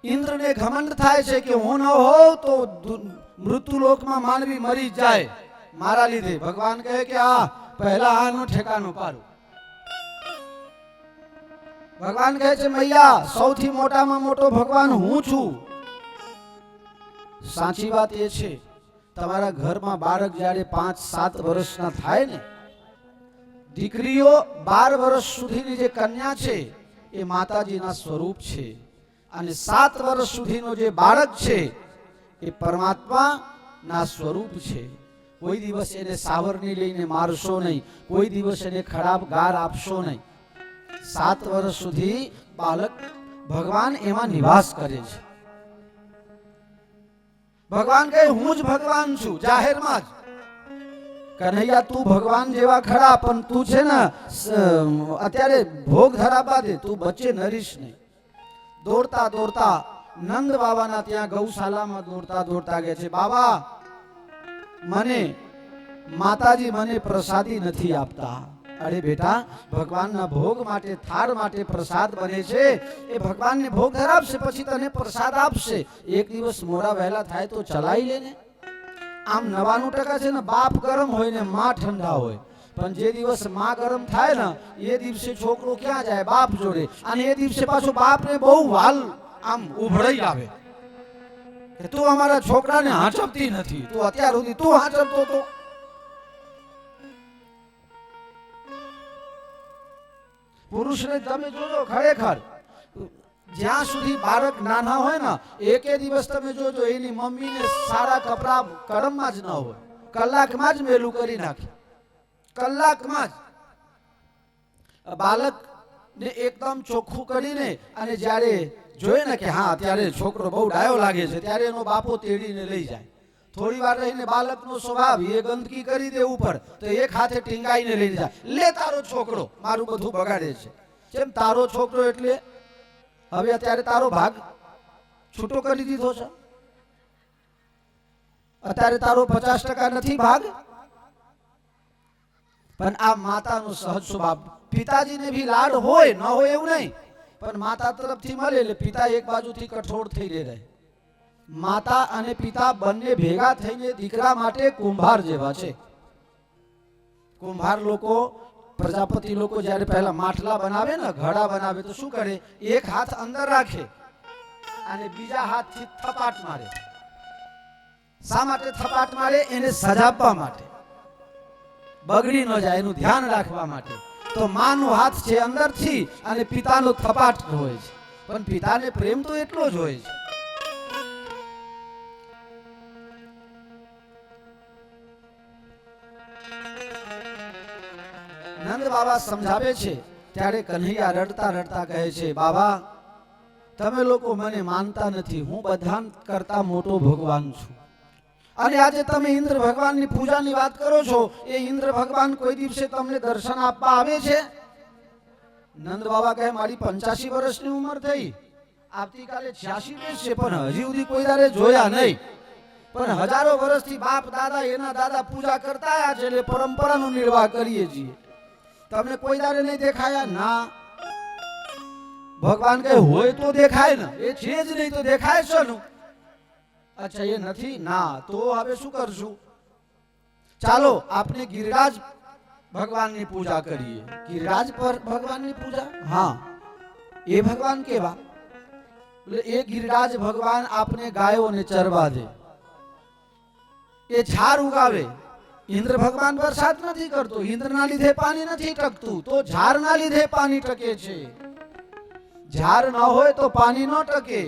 ઇન્દ્રને ઘમંડ થાય છે કે હું ન હોઉં તો મૃત્યુલોકમાં માનવી મરી જાય મારા લીધે. ભગવાન કહે કે આ પહેલા આનું ઠેકાણું પાડું. ભગવાન કહે છે મૈયા સૌથી મોટામાં મોટો ભગવાન હું છું. સાચી વાત એ છે તમારા ઘરમાં બાળક જ્યારે 5-7 વર્ષના થાય ને, દીકરીઓ 12 વર્ષ સુધીની જે કન્યા છે એ માતાજીના સ્વરૂપ છે, અને 7 વર્ષ સુધીનો જે બાળક છે એ પરમાત્માના સ્વરૂપ છે. કોઈ દિવસ એને સાવરણી લઈને મારશો નહીં, કોઈ દિવસ એને ખરાબ ગાર આપશો નહીં. 7 વર્ષ સુધી બાળક ભગવાન એમાં નિવાસ કરે છે. ભગવાન કહે હું જ ભગવાન છું જાહેરમાં જ. કન્હૈયા તું ભગવાન જેવા ખરા, પણ તું છે ને અત્યારે ભોગ ધરાવવા દે, તું બચ્ચે નરીશ નહીં. દોડતા દોડતા નંદ બાબાના ત્યાં ગૌશાલામાં દોડતા દોડતા ગયા છે, બાબા મને માતાજી મને પ્રસાદી નથી આપતા. અરે બેટા, ભગવાનના ભોગ માટે થાળ માટે પ્રસાદ બને છે, એ ભગવાનને ભોગ ધરાવશે પછી તને પ્રસાદ આપશે. એક દિવસ મોડા વહેલા થાય તો ચલાવી લે ને. આમ 99% છે ને બાપ ગરમ હોય ને માં ઠંડા હોય, પણ જે દિવસ માં ગરમ થાય ને એ દિવસે છોકરો ક્યાં જાય? બાપ જોડે. અને એ દિવસે પાછો બાપને બહુ વાલ આમ ઉભરાઈ આવે કે તું અમારા છોકરાને હાંચવતી નથી, તું અત્યાર સુધી તું હાંચવતો હતો. પુરુષને તમે જોજો ખરેખર જ્યાં સુધી બાળક નાના હોય ને એકે દિવસ તમે જોજો એની મમ્મીને સારા કપડા કરમમાં જ ન હોય, કલાકમાં જ મેલું કરી નાખે. કલાકમાં જ બાળકને એકદમ ચોખ્ખું કરીને અને જ્યારે જોયે ને કે હા અત્યારે છોકરો બહુ ડાયો લાગે છે ત્યારે એનો બાપો તેડીને લઈ જાય. થોડી વાર રહીને બાળકનો સ્વભાવ એ ગંદકી કરી દે ઉપર, તો એક હાથે ટીંગાઈને લઈને જાય, લે તારો છોકરો મારું બધું બગાડે છે. કેમ તારો છોકરો એટલે હવે અત્યારે તારો ભાગ છૂટો કરી દીધો છે? અત્યારે તારો 50% નથી ભાગ? પણ આ માતાનો સહજ સ્વભાવ. પિતાજીને ભી લાડ હોય ન હોય એવું નહીં, પણ માતા તરફથી મળે એટલે પિતા એક બાજુથી કઠોળ થઈ રહે. માતા અને પિતા બંને ભેગા થઈને દીકરા માટે કુંભાર જેવા છે. કુંભાર લોકો પ્રજાપતિ લોકો જ્યારે પહેલા માટલા બનાવે ને ઘડા બનાવે તો શું કરે? એક હાથ અંદર રાખે અને બીજા હાથથી થપાટ મારે. શા માટે થપાટ મારે? એને સજાવવા માટે, બગડી ન જાય એનું ધ્યાન રાખવા માટે. તો માનો હાથ છે અંદરથી અને પિતાનો થપાટ હોય છે, પણ પિતાને પ્રેમ તો એટલો જ હોય છે. નંદ બાબા સમજાવે છે ત્યારે કન્હૈયા રડતા રડતા કહે છે, બાબા તમે લોકો મને માનતા નથી, હું બધા કરતા મોટો ભગવાન છું. અને આજે તમે ઇન્દ્ર ભગવાનની પૂજાની વાત કરો છો, એ ઇન્દ્ર ભગવાન કોઈ દિવસે તમને દર્શન આપવા આવે છે? નંદ બાબા કહે મારી 85 વર્ષની ઉંમર થઈ, આવતીકાલે 86 વર્ષ છે, પણ હજી સુધી કોઈ દાડે જોયા નહીં. પણ હજારો વર્ષથી બાપ દાદા એના દાદા પૂજા કરતા આવ્યા છે, એટલે પરંપરાનો નિર્વાહ કરીએ છીએ. તમને કોઈ દાડે નહીં દેખાયા? ના. ભગવાન કહે હોય તો દેખાય ને, એ છે જ નહીં તો દેખાય છે ને. અચ્છા એ નથી? ના. તો હવે શું કરશું? ચાલો આપણે ગિરિરાજ ભગવાનની પૂજા કરીએ. ગિરિરાજ પર ભગવાનની પૂજા? હા. એ ભગવાન કેવા? એ ગિરિરાજ ભગવાન આપને ગાયોને ચરવા દે, એ ઝાડ ઉગાવે. ઇન્દ્ર ભગવાન વરસાદ નથી કરતો, ઇન્દ્રના લીધે પાણી નથી ટકતું, તો ઝાડના લીધે પાણી ટકે છે. ઝાડ ન હોય તો પાણી ન ટકે.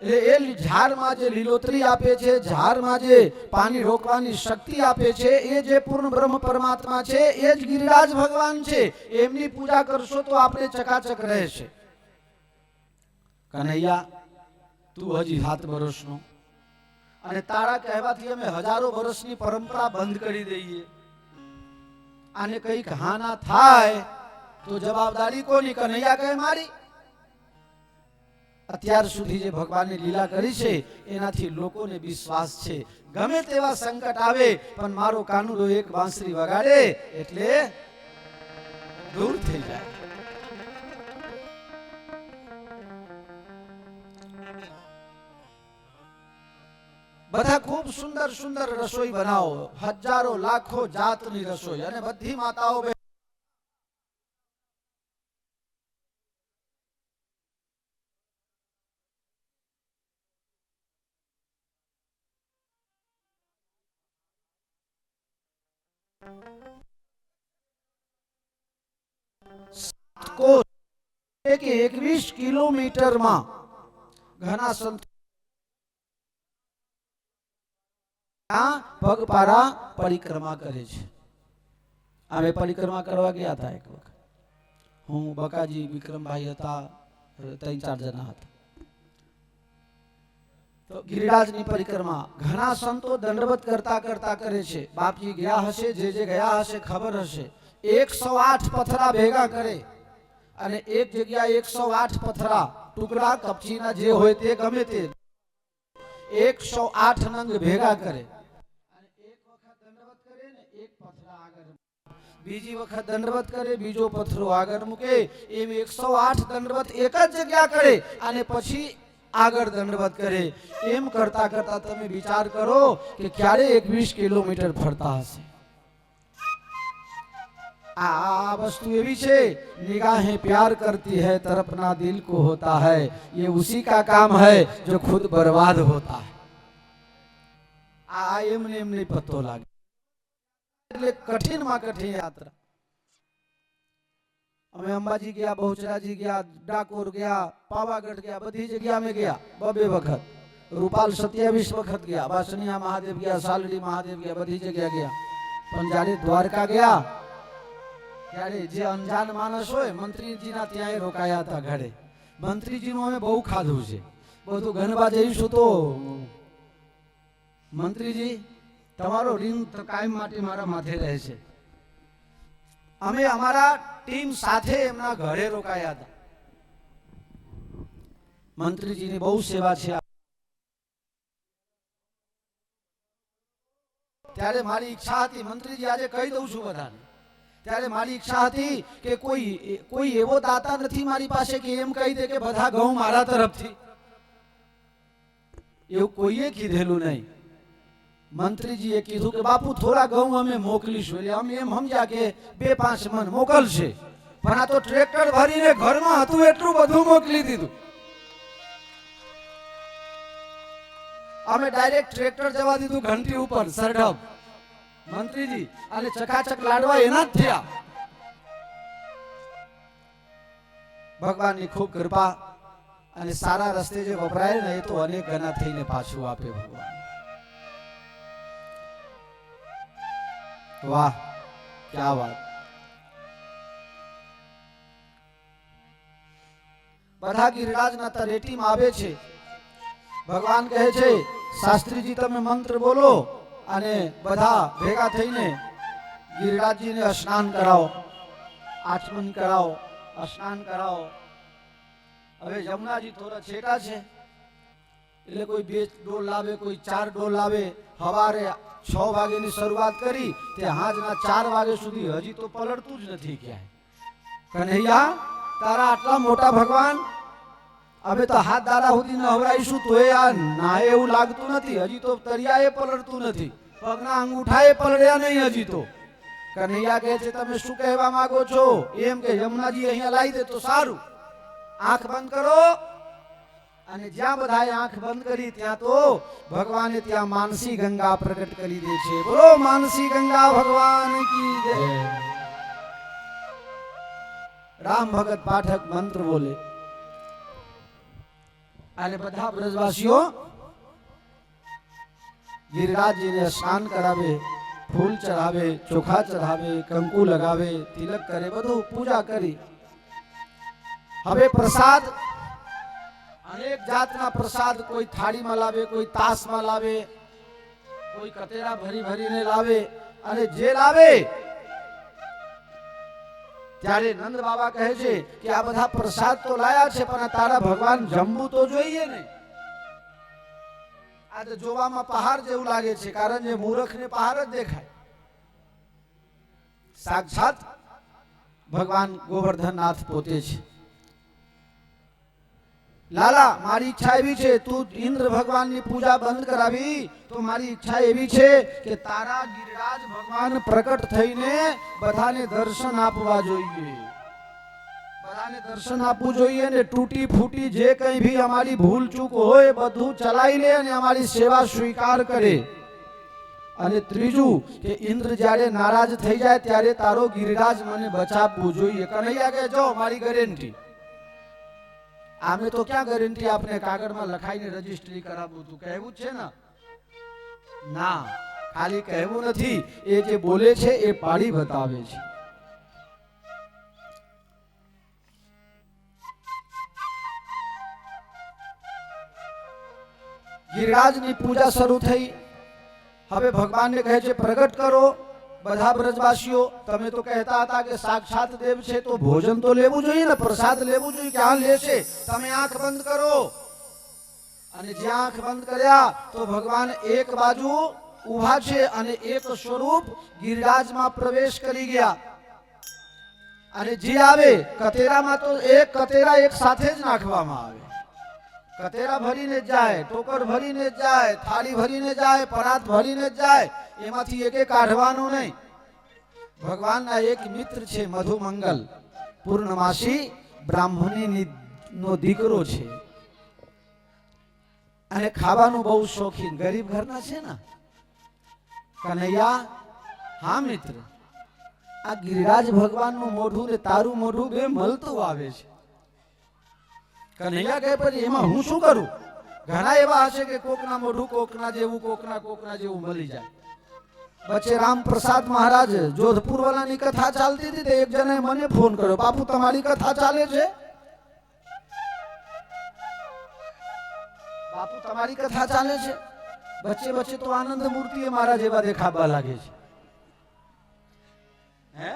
એટલે એ ઝાડમાં જે લીલોતરી આપે છે, ઝાડમાં જે પાણી રોકવાની શક્તિ આપે છે, એ જે પૂર્ણ બ્રહ્મ પરમાત્મા છે, એ જ ગિરિરાજ ભગવાન છે. એમની પૂજા કરશો તો આપણે ચકાચક રહેશે. કન્હૈયા તું હજી 7 વર્ષનો, અને તારા કહેવાથી અમે હજારો વર્ષની પરંપરા બંધ કરી દઈએ. આને કઈક હાના થાય તો જવાબદારી કોની? કન્હૈયા કહે મારી. અત્યાર સુધી જે ભગવાનની લીલા કરી છે એનાથી લોકોને વિશ્વાસ છે, ગમે તેવા સંકટ આવે પણ મારો કાનુડો એક બાંસરી વગાડે એટલે દૂર થઈ જાય. બધા ખૂબ સુંદર સુંદર રસોઈ બનાવો, હજારો લાખો જાતની રસોઈ, અને બધી માતાઓ કોષ કે 21 કિલોમીટરમાં ઘણા સંત પગપાળા પરિક્રમા કરે છે. અમે પરિક્રમા કરવા ગયા હતા એક વખત, હું બકાજી વિક્રમભાઈ હતા, 3-4 જણા હતા. તો ગિરિરાજની પરિક્રમા ઘણા સંતો દંડવત કરતા કરતા કરે છે. બાપજી ગયા હશે, જે ગયા હશે ખબર હશે, 108 પથરા ભેગા કરે અને એક જગ્યાએ 108 પથરા ટુકડા કપચીના જે હોય તે ગમે તે 108 નંગ ભેગા કરે અને એક વખત દંડવત કરે ને એક પથરા આગળ, બીજી વખત દંડવત કરે, બીજો પથરો આગળ મૂકે, એમ 108 દંડવત એક જ જગ્યા કરે અને પછી આગળ દંડવત કરે. એમ કરતા કરતા તમે વિચાર કરો કે ક્યારે 21 કિલોમીટર ફરતા હશે. आ वस्तु एवी छे, निगाहें प्यार करती है तरफना दिल को होता है, ये उसी का काम है जो खुद बर्बाद होता है. आ एमने एम नहीं पत्तो लागे, એટલે કઠિનમાં કઠિન યાત્રા. અમે અંબાજી ગયા, બહુચરાજી ગયા, ડાકોર ગયા, પાવાગઢ ગયા, બધી જગ્યા અમે ગયા 2 વખત. રૂપાલ 27 વખત ગયા, વાસણિયા મહાદેવ ગયા, સાલડી મહાદેવ ગયા, બધી જગ્યા ગયા. પણ જ્યારે દ્વારકા ગયા ત્યારે જે અંજાન માણસ હોય, મંત્રીજીના ત્યાં રોકાયા હતા ઘરે. મંત્રીજીનું અમે બહુ ખાધું છે, બધું ગણવા જઈશું તો મંત્રીજી તમારો ઋણ કાયમ માટે મારા માથે રહેશે. અમે અમારા ટીમ સાથે એમના ઘરે રોકાયા હતા. મંત્રીજીની બહુ સેવા છે. ત્યારે મારી ઈચ્છા હતી, મંત્રીજી આજે કહી દઉં છું બધાને, ત્યારે મારી ઈચ્છા હતી કે કોઈ એવો દાતા નથી મારી પાસે કે એમ કહી દે કે બધા ઘઉં મારા તરફથી. એવું કોઈએ કીધેલું નહીં. મંત્રીજીએ કીધું કે બાપુ થોડા ઘઉં અમે મોકલીશું. એટલે અમે એમ સમજ્યા કે 2-5 મણ મોકલશે, પણ આ તો ટ્રેક્ટર ભરીને ઘરમાં હતું એટલું બધું મોકલી દીધું. અમે ડાયરેક્ટ ટ્રેક્ટર જવા દીધું ઘંટી ઉપર સરડમ. મંત્રીજી અને ચકાચક લાડવા એના જ થયા. ભગવાનની ખૂબ કૃપા અને સારા રસ્તે જે વપરાય ને એ તો અનેક ગણા થઈને પાછું આપે ભગવાન. વાહ, ક્યા વાત. બધા ગિરિરાજના તળેટીમાં આવે છે. ભગવાન કહે છે શાસ્ત્રીજી તમે મંત્ર બોલો અને બધા ભેગા થઈને ગિરિરાજજીને સ્નાન કરાવો, આચમન કરાવો, સ્નાન કરાવો. હવે જમનાજી થોડા છેટા છે એટલે કોઈ 2 ડોલ લાવે, કોઈ 4 ડોલ લાવે. સવારે 6 વાગ્યાની શરૂઆત કરી તે સાંજના 4 વાગ્યા સુધી હજી તો પલળતું જ નથી ક્યાંય. કન્હૈયા તારા આટલા મોટા ભગવાન, હવે તો હાથ દાડા સુધી નવરાઈશું તો આ ના એવું લાગતું નથી. હજી તો તરિયાએ પલળતું નથી, પગના અંગૂઠાએ પલળ્યા નહીં હજી તો. કન્હૈયા કહે છે તમે શું કહેવા માંગો છો? એમ કે યમુનાજી અહીંયા લાવી દે તો સારું. આંખ બંધ કરો. અને જ્યાં બધાએ આંખ બંધ કરી ત્યાં તો ભગવાને ત્યાં માનસી ગંગા પ્રગટ કરી દે છે. બોલો માનસી ગંગા ભગવાન કી જય. રામ ભગત પાઠક મંત્ર બોલે અને બધા બ્રજવાસીઓ ગિરિરાજજીને સ્નાન કરાવે, ફૂલ ચઢાવે, ચોખા ચઢાવે, કંકુ લગાવે, તિલક કરે, બધું પૂજા કરી. હવે પ્રસાદ, અનેક જાતના પ્રસાદ, કોઈ થાળીમાં લાવે, કોઈ તાસમાં લાવે, કોઈ કતેરા ભરી ભરીને લાવે. અને જે લાવે ત્યારે નંદ બાબા કહે છે કે આ બધા પ્રસાદ તો લાયા છે પણ તારા ભગવાન જમવું તો જોઈએ ને. આ તો જોવામાં પહાડ જેવું લાગે છે, કારણ કે મૂર્ખને પહાડ જ દેખાય. સાક્ષાત ભગવાન ગોવર્ધનનાથ પોતે છે. લાલા મારી ઈચ્છા એવી છે તું ઇન્દ્ર ભગવાનની પૂજા બંધ કરાવી તો મારી ઈચ્છા એવી છે કે તારા ગિરિરાજ ભગવાન પ્રકટ થઈને બધાને દર્શન આપવા જોઈએ, બધાને દર્શન આપવું જોઈએ ને તૂટી ફૂટી જે કંઈ ભી અમારી ભૂલ ચૂક હોય બધું ચલાવી લે અને અમારી સેવા સ્વીકાર કરે. અને ત્રીજું કે ઇન્દ્ર જ્યારે નારાજ થઈ જાય ત્યારે તારો ગિરિરાજ મને બચાવવું જોઈએ. કનૈયા કે જો મારી ગેરંટી. આમે તો ક્યાં ગેરંટી આપણે કાગળમાં લખાઈને રજીસ્ટ્રી કરાવવું તું કહેવું છે ને? ના, ખાલી કહેવું નથી, એ જે બોલે છે એ પાડી બતાવે છે. ગિરિરાજની પૂજા શરૂ થઈ. હવે ભગવાનને કહે છે પ્રગટ કરો બધા બ્રજવાસીઓ. તમે તો કહેતા હતા કે સાક્ષાત દેવ છે તો ભોજન તો લેવું જોઈએ ને, પ્રસાદ લેવું જોઈએ. ક્યાં લેશે? તમે આંખ બંધ કરો. અને જ્યાં આંખ બંધ કર્યા તો ભગવાન એક બાજુ ઊભા છે અને એક સ્વરૂપ ગિરિરાજમાં પ્રવેશ કરી ગયા. અને જે આવે કતેરામાં તો એક કતેરા એક સાથે જ નાખવામાં આવે. કતેરા ભરીને જાય, ટોકર ભરીને જાય, થાળી ભરીને જાય, પરાત ભરીને જાય. એમાંથી એકે કાઢવાનું નહીં. ભગવાનના એક મિત્ર છે મધુમંગલ, પૂર્ણમાસી બ્રાહ્મણી નો દીકરો છે અને ખાવાનું બહુ શોખીન, ગરીબ ઘરના છે ને. કનૈયા, હા મિત્ર, આ ગિરિરાજ ભગવાનનું મોઢું ને તારું મોઢું બે મળતું આવે છે. કનૈયા કહે પછી એમાં હું શું કરું? ઘણા એવા હશે કે કોકના મોઢું કોકના જેવું, કોકના જેવું મળી જાય. વચ્ચે રામપ્રસાદ મહારાજ જોધપુર વાળાની કથા ચાલતી હતી. એક જણાએ મને ફોન કર્યો, બાપુ તમારી કથા ચાલે છે? બાપુ તમારી કથા ચાલે છે? વચ્ચે વચ્ચે તો આનંદ મૂર્તિ મારા જેવા દેખાવા લાગે છે. હે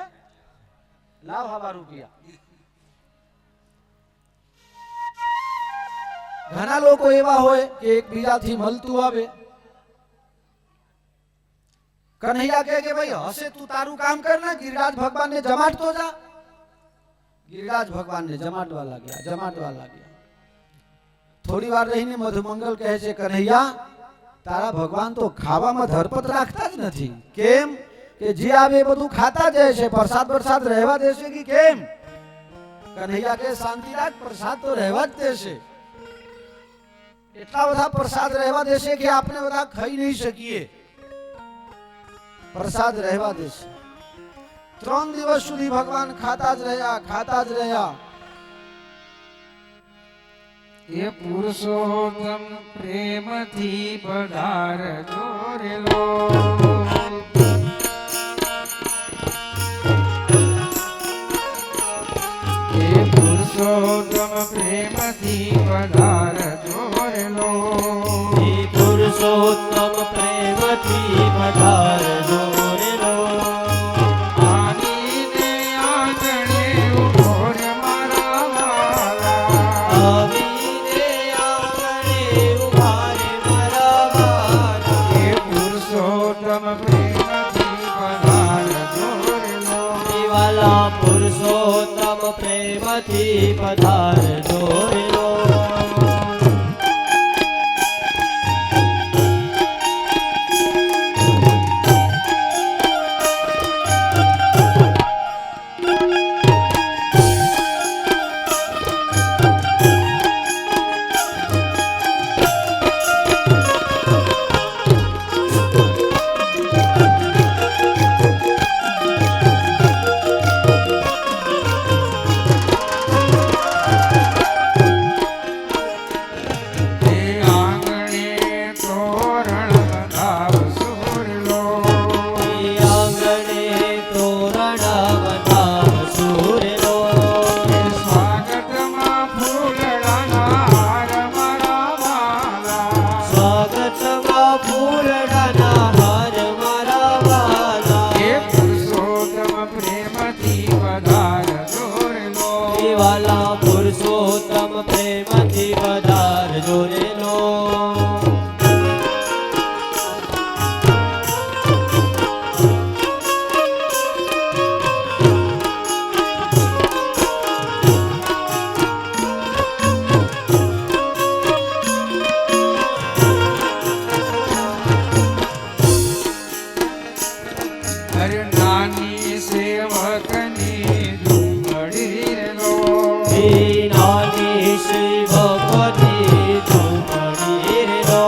લાવ હવા રૂપિયા. ઘણા લોકો એવા હોય કે એકબીજાથી મળતું આવે. કન્હૈયા કહે ભાઈ હશે તું તારું કામ કર ને, ગિરિરાજ ભગવાનને જમાડતો જા. ગિરિરાજ ભગવાનને જમાડવા લાગ્યા. થોડી વાર રહીને મધુમંગલ કહે છે કન્હૈયા, તારા ભગવાન તો ખાવામાં ધરપત રાખતા જ નથી. કેમ? કે જે આવે બધું ખાતા જાય છે. પ્રસાદ રહેવા દેશે કે કેમ? કન્હૈયા કે શાંતિ રાખ, પ્રસાદ તો રહેવા જ દેશે. એટલા બધા પ્રસાદ રહેવા દેશે કે આપણે બધા ખાઈ નહીં શકીએ. પ્રસાદ રહેવા દેશે. 3 દિવસ સુધી ભગવાન ખાતા જ રહ્યા. એ પુરુષોત્તમ પ્રેમથી પધારજો રે લો. એ પુરુષોત્તમ પ્રેમથી પધારજો રે લો. એ પુરુષોત્તમ પ્રેમથી પધારજો રે લો. આવીને આંગણે ઉભો રે મારા વાલા. આવીને આંગણે ઉભા રે મારા વાલા. એ પુરુષોત્તમ પ્રેમથી પધારજો રે લો. વાલા પુરુષોત્તમ પ્રેમથી પધારજો રે લો. વાલા પુરુષોત્તમ પ્રેમથી પધારજો રે લો. શ્રી ભગવતી ઝૂંપડી રે લો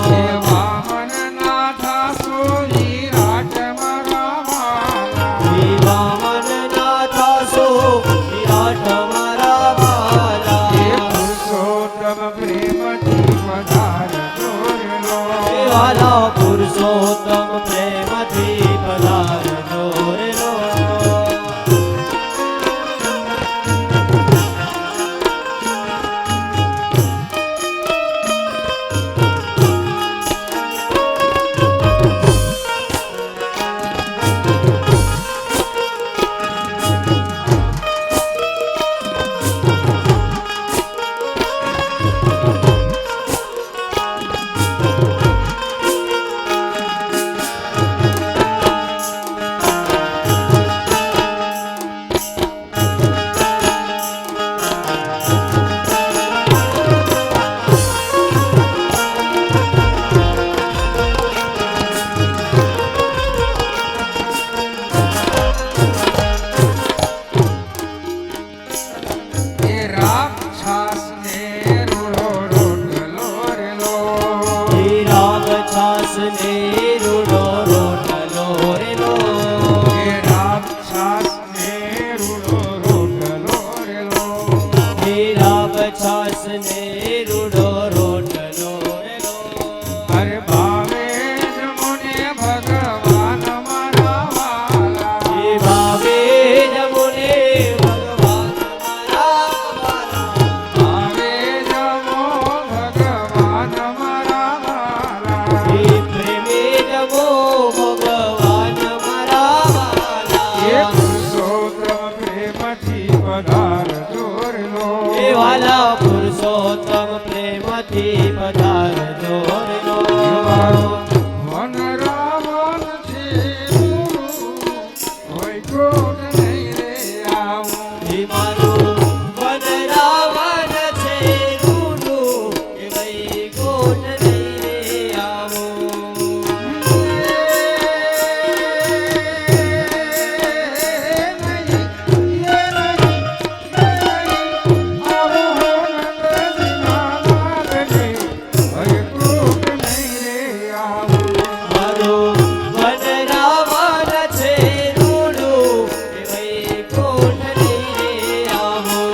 હે વામન નાથા સોરી રાટ મારા વાલા શ્રી વામન નાથા સો વિરાટ મારા વાલા હે પુરુષોત્તમ પ્રેમથી પધારજો રે લો વાલા પુરુષોત્તમ પ્રેમથી પધારજો રે લો હે રાક્ષસને રૂડો રોટલો રે લો રાગ છાસ ને રૂડો રોટલો રે લો હે રાક્ષસને રૂડો રોટલો રે લો રાગ છાસ ને રૂડો રોટલો રે લો અરે ભાવે જમુને ભગવાન મારા વાલા હે ભાવે જમુને ભગવાન મારા વાલા ભાવે જમો ભગવાન મારા વાલા હે પ્રેમે જમો ભગવાન મારા હે વાલા પુરુષોત્તમ પ્રેમથી પધારજો રે લો હે વાલા પુરુષોત્તમ પ્રેમથી પધારજો રે લો વન રાવણ છે કોઈ ક્રોધ નહીં રે આવું હે મારું વન રાવણ છે રૂડું એ વૈકુંઠ નહીં રે આવું મારું વન રાવણ છે રૂડું એ વૈકુંઠ નહીં રે આવું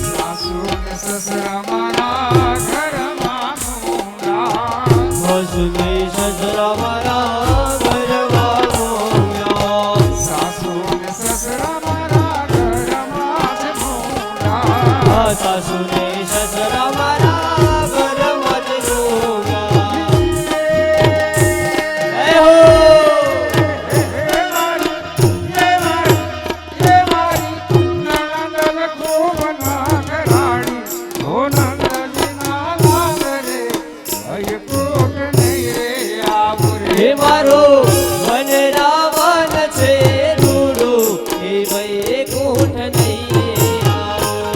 સાસુ ને સસરા મારા ઘરમાં મૂંગા વસુને સસરા મારા ઘરમાં મોંઘ્યા સાસુ ને સસરા મારા ઘરમાં જ મૂંગા સાસુને સસરા મારા ઘરમાં જ મોંઘ્યા હે હો હે મારો વન રાવણ છે રૂડું એ વૈકુંઠ નહીં રે આવું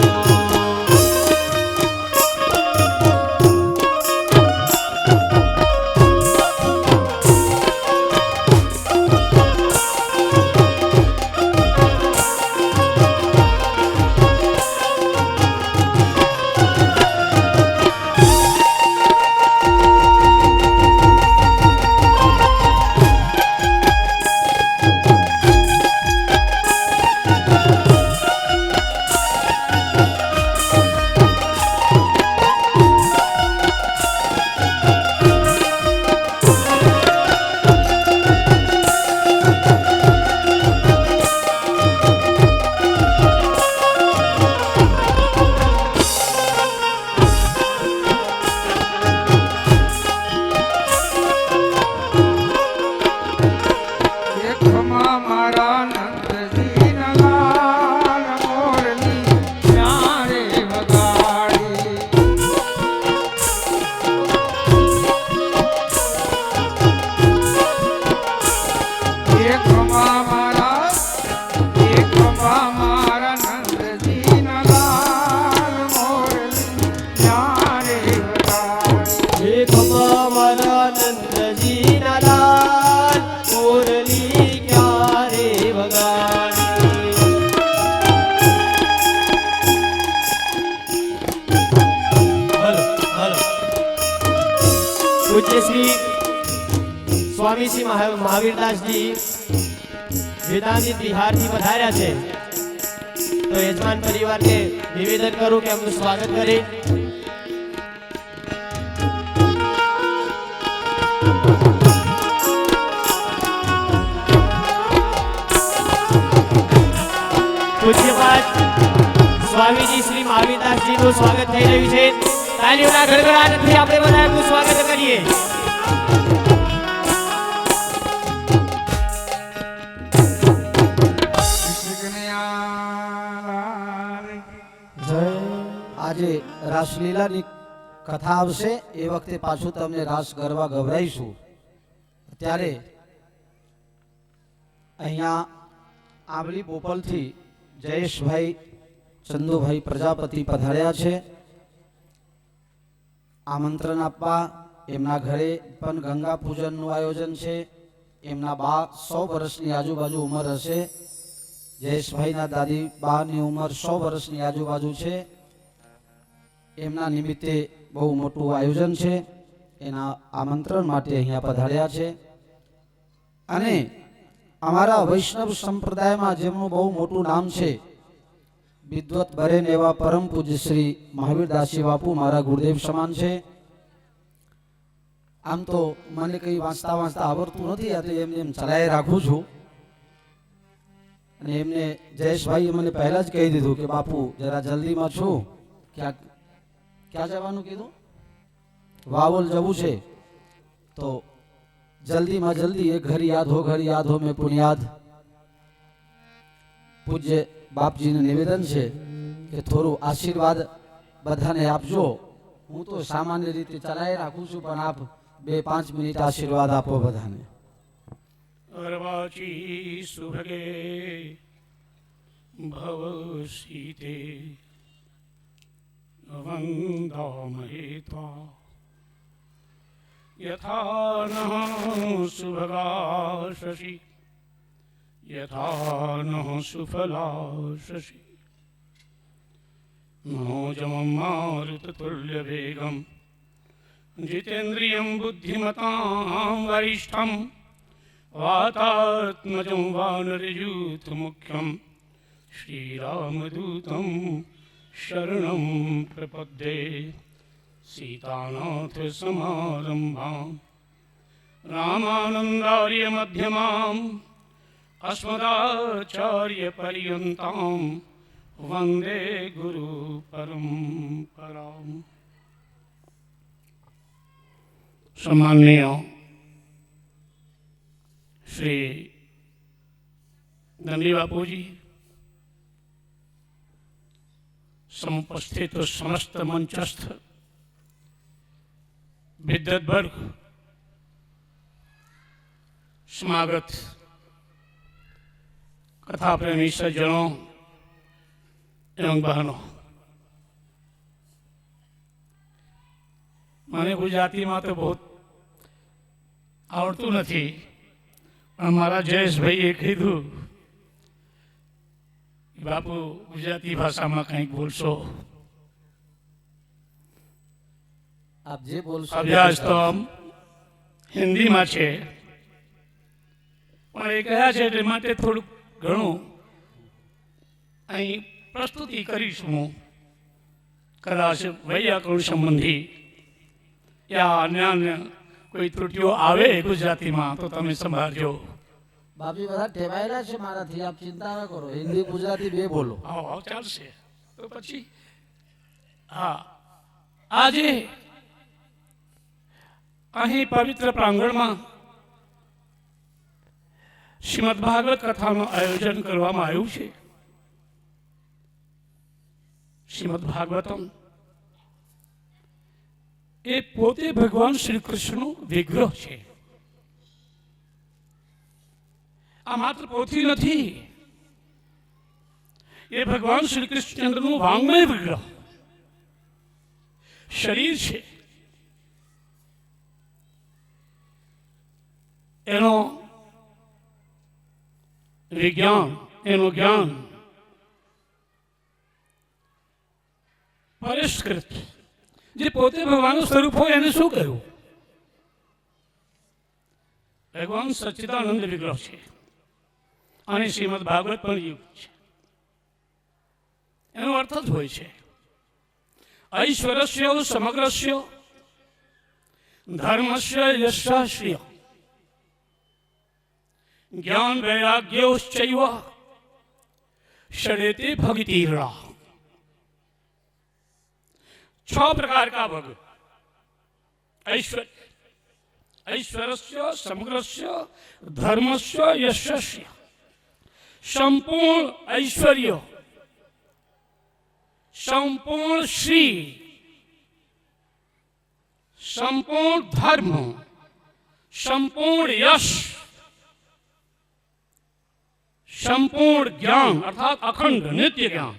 પૂજ્ય શ્રી સ્વામી શ્રી મહાવીરદાસજી વેદાંતી બિહારથી પધાર્યા છે, તો યજમાન પરિવારને નિવેદન કરું કે એમનું સ્વાગત કરે. પૂજ્યપાદ સ્વામીજી શ્રી મહાવીરદાસજીનું સ્વાગત થઈ રહ્યું છે. તાલીઓના ગડગડાટથી આપણે બધા એમનું સ્વાગત કરીએ. આજે રાસલીલાની કથા આવશે એ વખતે પાછું તમને રાસ ગરબા ગવડાવીશું. ત્યારે અહીંયા આંબલી બોપલથી જયેશભાઈ ચંદુભાઈ પ્રજાપતિ પધાર્યા છે આમંત્રણ આપવા. એમના ઘરે પણ ગંગા પૂજનનું આયોજન છે. એમના બા 100 વર્ષની આજુબાજુ ઉંમર હશે. જયેશભાઈના દાદી બાની ઉંમર 100 વર્ષની આજુબાજુ છે. એમના નિમિત્તે બહુ મોટું આયોજન છે. એના આમંત્રણ માટે અહીંયા પધાર્યા છે. અને અમારા વૈષ્ણવ સંપ્રદાયમાં જેમનું બહુ મોટું નામ છે, વિદ્વત બરેન એવા પરમ પૂજ્ય શ્રી મહાવીરદાસજી બાપુ મારા ગુરુદેવ સમાન છે. આમ તો મને કંઈ વાંચતા આવડતું નથી, આ તો એમ ચલાવી રાખું છું. અને એમને જયેશભાઈએ મને પહેલા જ કહી દીધું કે બાપુ જરા જલ્દીમાં છું, ક્યાં જવાનું કીધું? વાવોલ જવું છે. તો જલ્દીમાં જલ્દી એક ઘર યાદ હો મેં પુણ્યાદ. પૂજ્ય બાપજીને નિવેદન છે કે થોડું આશીર્વાદ બધાને આપજો. હું તો સામાન્ય રીતે ચલાવી રાખું છું, પણ આપ 2-5 મિનિટ આશીર્વાદ આપો બધાને. अर्वाची सुभगे भव सीते वंदामहे त्वा यथा नः सुभगा शशि यथा नः सुफला शशि नोजमं मारुततुल्य वेगं जितेन्द्रियं बुद्धिमतां वरिष्ठं वातात्मजं वानरयूथमुख्यं श्रीरामदूतं शरणं प्रपद्ये सीतानाथसमारम्भां रामानन्दार्यमध्यमाम् अस्मदाचार्यपर्यन्तां वन्दे गुरुपरम्पराम्. सम्माननीय श्री दंडी बापूजी, समुपस्थित समस्त मंचस्थ विद्वत वर्ग, समागत कथा प्रेमी सज्जनों एवं बहनों, મને ગુજરાતીમાં તો बहुत આવડતું નથી, પણ મારા જયેશભાઈએ કીધું બાપુ ગુજરાતી ભાષામાં કંઈક બોલશો. આપ જે બોલશો અભ્યાસ તો હિન્દીમાં છે, પણ એ કહ્યા છે તે માટે થોડુંક ઘણું અહીં પ્રસ્તુતિ કરીશ હું. કદાચ વૈયાકરણ સંબંધી યા અન્ય કોઈ ત્રુટિઓ આવે ગુજરાતીમાં તો તમે સંભાળજો. બાપજી બધા ટેવાયેલા છે મારાથી, આપ ચિંતા ન કરો. હિન્દી ગુજરાતી બે બોલો. આવો ચાલશે. તો પછી હા, આજે અહીં પવિત્ર પ્રાંગણમાં શ્રીમદ ભાગવત કથાનું આયોજન કરવામાં આવ્યું છે. શ્રીમદ ભાગવતમ એ પોતે ભગવાન શ્રી કૃષ્ણનો વિગ્રહ છે. આ માત્ર પોથી નથી, એ ભગવાન શ્રી કૃષ્ણચંદ્રનું વાંગ્મય વિગ્રહ શરીર છે. એનો વિજ્ઞાન, એનું જ્ઞાન પરિષ્કૃત, જે પોતે ભગવાનનું સ્વરૂપ હોય એને શું કહ્યું? ભગવાન સચ્ચિદાનંદ વિગ્રહ છે અને શ્રીમદ ભાગવત પણ યુગ છે. એનો અર્થ જ હોય છે ઐશ્વર્યસ્ય સમગ્રસ્ય ધર્મસ્ય યશ્ય ज्ञान वैराग्योश्चैव षडेते भक्तिर्ला. 6 प्रकार का भग ऐश्वर्यस्य समग्रस्य धर्मस्य यशस्य. संपूर्ण ऐश्वर्य, संपूर्ण श्री, संपूर्ण धर्म, संपूर्ण यश, संपूर्ण ज्ञान अर्थात अखंड नित्य ज्ञान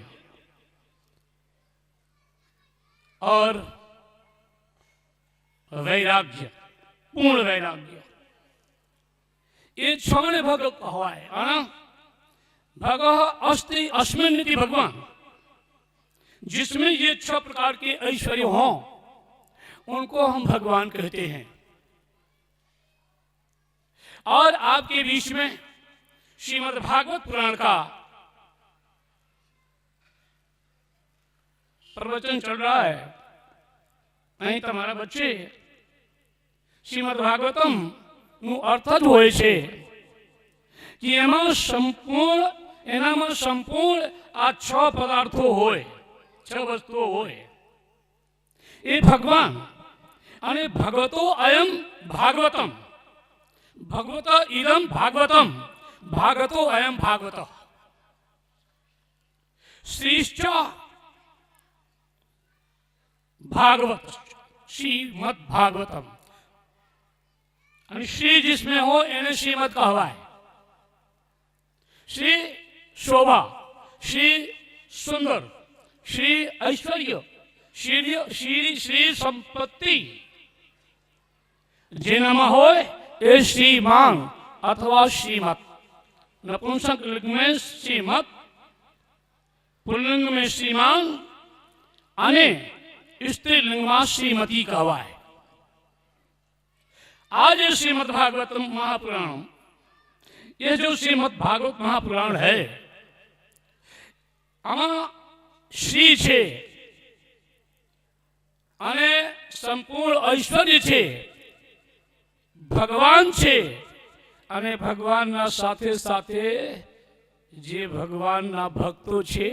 और वैराग्य, पूर्ण वैराग्य. ये 6 भग कहवाए. भग अस्ति अस्मिन् इति भगवान. जिसमें ये 6 प्रकार के ऐश्वर्य हों उनको हम भगवान कहते हैं. और आपके बीच में श्रीमद् भागवत पुराण का प्रवचन चल रहा है. અહીં તમારા વચ્ચે શ્રીમદ્ ભાગવતમ નું અર્થ જ હોય છે કે એનામાં સંપૂર્ણ આ 6 પદાર્થો હોય, 6 વસ્તુઓ હોય. એ ભગવાન અને ભગવતો અયમ ભાગવતમ, ભગવત ઇદમ ભાગવતમ, भागवतो अयम भागवत. श्रीश्च भागवत, श्रीमद भागवतम. श्री जिसमें हो इन्हें श्रीमद कहवाए. श्री शोभा, श्री सुंदर, श्री ऐश्वर्य, श्री श्री संपत्ति जेनाમાં હોય એ શ્રીમાન अथवा श्रीमत. नपुंसक लिंग में श्रीमत, पुल्लिंग में श्रीमान अने स्त्रीलिंग में श्रीमती कहवाय. आज श्रीमद भागवत महापुराण, ये जो श्रीमद भागवत महापुराण है आमा श्री छे अने संपूर्ण ऐश्वर्य छे, भगवान छे અને ભગવાનના સાથે સાથે જે ભગવાનના ભક્તો છે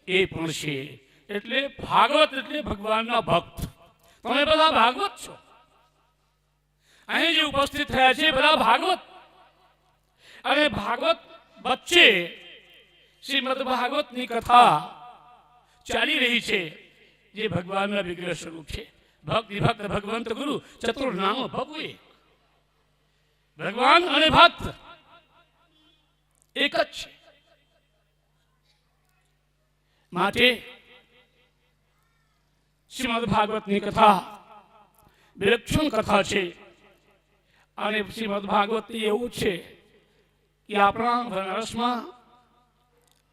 એ પણ છે. એટલે ભાગવત એટલે ભગવાનના ભક્ત. તમે બધા ભાગવત છો. અહીં જે ઉપસ્થિત થયા છે બધા ભાગવત. અને ભાગવત વચ્ચે શ્રીમદ ભાગવતની કથા ચાલી રહી છે જે ભગવાનના વિગ્રહ સ્વરૂપ છે. ભક્ત વિભક્ત ભગવંત ગુરુ ચતુર નામ ભગવે. ભગવાન અને ભક્ત એક જ છે. માટે શ્રીમદ ભાગવતની કથા વિલક્ષણ કથા છે. અને શ્રીમદ ભાગવત એવું છે કે આપણા બનારસમાં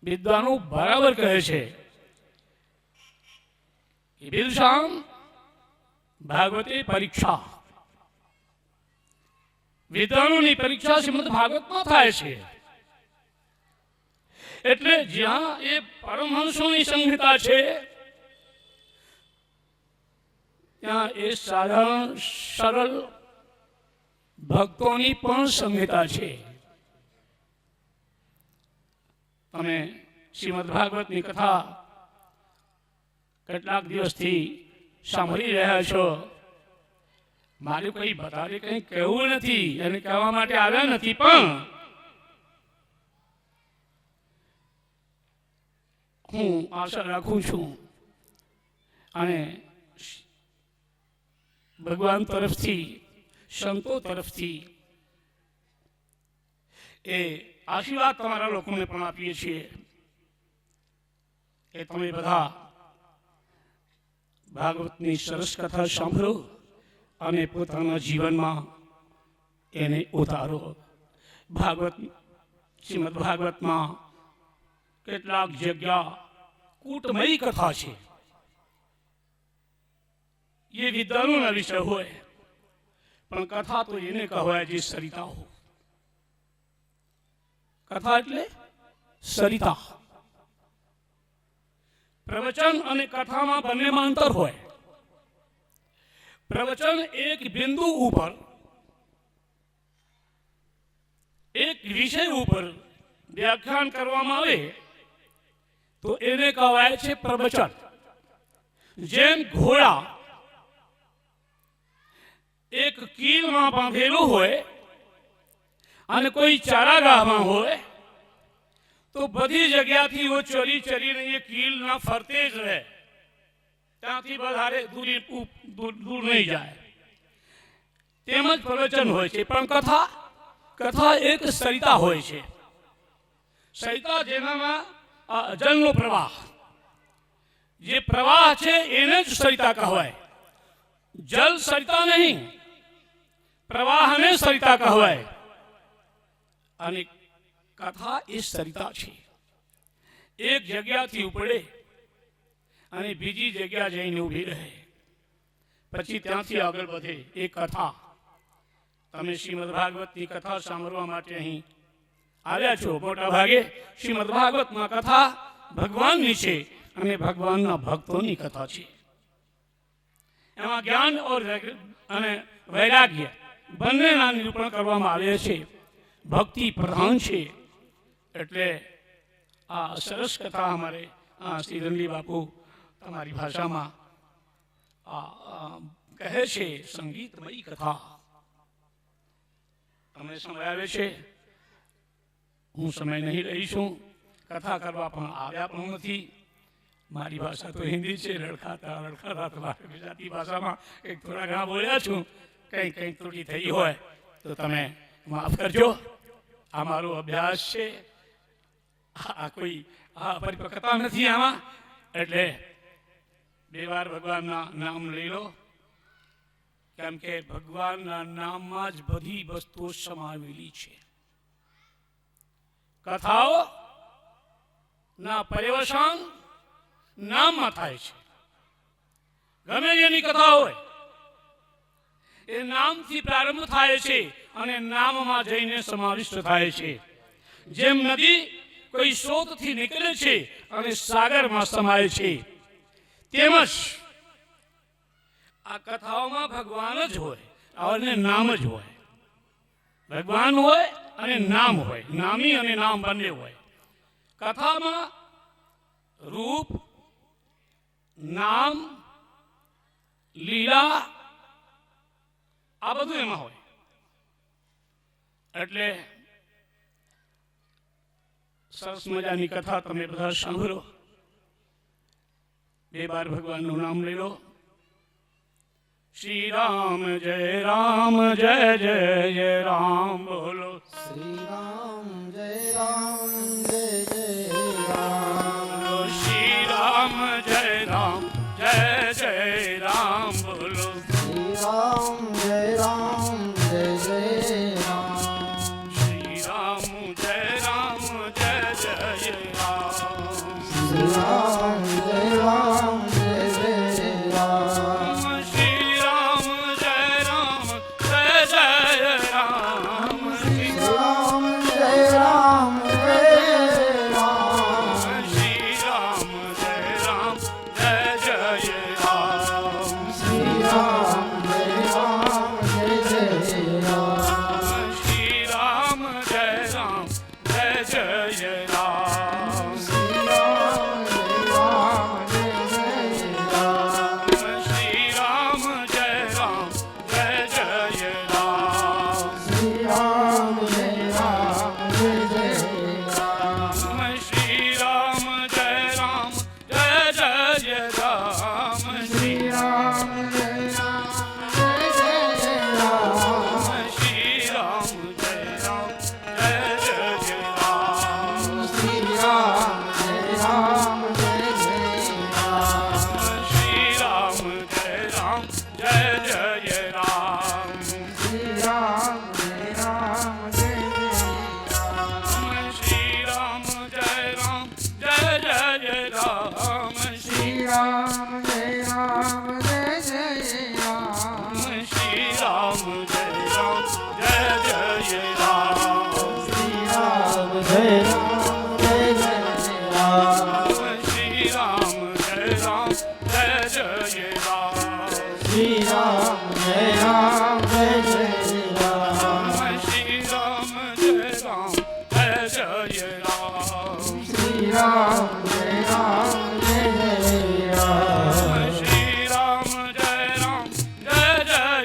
વિદ્વાનો બરાબર કહે છે કે બિલશામ ભાગવતે પરીક્ષા. વિદ્વાનોની પરીક્ષા શ્રીમદ ભાગવતમાં થાય છે. એટલે જ્યાં એ પરમહંસોની સંહિતા છે ત્યાં એ સાધારણ સરળ ભક્તોની પણ સંહિતા છે. તમે શ્રીમદ ભાગવતની કથા કેટલાક દિવસથી સાંભળી રહ્યા છો. મારે કઈ વધારે કઈ કહેવું નથી અને કહેવા માટે આવ્યા નથી, પણ હું આશા રાખું છું અને ભગવાન તરફથી સંતો તરફથી એ આશીર્વાદ તમારા લોકોને પણ આપીએ છીએ કે તમે બધા ભાગવતની સરસ કથા સાંભળો અને પોતાના જીવનમાં એને ઉતારો. ભાગવત શ્રીમદ ભાગવતમાં કેટલાક જગ્યા કૂટમય કથા છે. એ વિદ્વાનોના વિષય હોય પણ કથા તો એને કહેવાય જે સરિતા હોય. કથા એટલે સરિતા. પ્રવચન અને કથામાં બંનેમાં અંતર હોય. પ્રવચન એક બિંદુ ઉપર, એક વિષય ઉપર વ્યાખ્યાન કરવામાં આવે તો એને કહેવાય છે પ્રવચન. જેમ ઘોડા એક કીલમાં બાંધેલું હોય અને કોઈ ચારાગાહમાં હોય તો બધી જગ્યાથી वो ચરી ચરીને એ કીલના ફરતે જ રહે, ત્યાંથી વધારે દૂર નહીં જાય. તેમજ પ્રવચન હોય છે. પણ કથા એક સરિતા હોય છે. સરિતા જેનામાં જળનો પ્રવાહ, જે પ્રવાહ છે એને જ સરિતા કહેવાય. જલ સરિતા નહીં, પ્રવાહને સરિતા કહેવાય. અને કથા એ સરિતા છે. એક જગ્યાથી ઉપડે અને બીજી જગ્યા જઈને ઊભી રહે, પછી ત્યાંથી આગળ વધે. એ કથા. તમે શ્રીમદ ભાગવતની કથા સાંભળવા માટે અહીં આવ્યા છો. મોટા ભાગે શ્રીમદ ભાગવતમાં કથા ભગવાનની છે અને ભગવાનના ભક્તોની કથા છે. એમાં જ્ઞાન અને વૈરાગ્ય બંનેના નિરૂપણ કરવામાં આવે છે. ભક્તિ પ્રધાન છે. એટલે આ સરસ કથા અમારે શ્રી રણલી બાપુ તમારી ભાષામાં કહે છે સંગીતમયી કથા. તમને સમય આવે છે, હું સમય નહીં રહી છું. કથા કરવા પણ આવ્યા પણ નથી. મારી ભાષા તો હિન્દી છે. રડખાતા તમારે ગુજરાતી ભાષામાં કંઈક થોડા ઘણા બોલ્યા છું. કંઈક ત્રુટી થઈ હોય તો તમે માફ કરજો. આ મારો અભ્યાસ છે. આ કોઈ પરિપક્વતા નથી આમાં. એટલે બે વાર ભગવાનના નામ લઈ લો, કેમ કે ભગવાનના નામમાં જ બધી વસ્તુઓ સમાવેલી છે. કથાઓ ના પર્યવસાન નામમાં થાય છે. ગમે એની કથા હોય એ નામથી પ્રારંભ થાય છે અને નામમાં જઈને સમાવિષ્ટ થાય છે. જેમ નદી કોઈ સ્રોતથી નીકળે છે અને સાગરમાં સમાય છે, તેમજ આ કથાઓમાં ભગવાન જ હોય અને નામ જ હોય. ભગવાન હોય અને નામ હોય. નામી અને નામ બંને હોય. કથામાં રૂપ, નામ, લીલા આ બધું એમાં હોય. એટલે સરસ મજાની કથા તમે બધા સાંભળો. બે વાર ભગવાનનું નામ લઈ લો. શ્રી રામ જય જય રામ બોલો. શ્રી રામ જય રામ. શ્રી રામ જય રામ બોલો. શ્રી રામ જય રામ જય રામ. શ્રી રામ જય રામ જય રામ. શ્રી રામ જય રામ જય રામ. શ્રી રામ જય રામ જય રામ. શ્રી રામ જય રામ જય રામ. શ્રી રામ જય રામ જય રામ. શ્રી રામ જય રામ જય રામ. શ્રી રામ જય રામ જય રામ. શ્રી રામ જય રામ જય રામ. શ્રી જય રામ શ્રી રામ જય રામ જય જય રામ શ્રી રામ જય રામ જય જય રામ શ્રી રામ જય રામ જય જય રામ શ્રી રામ જય રામ જય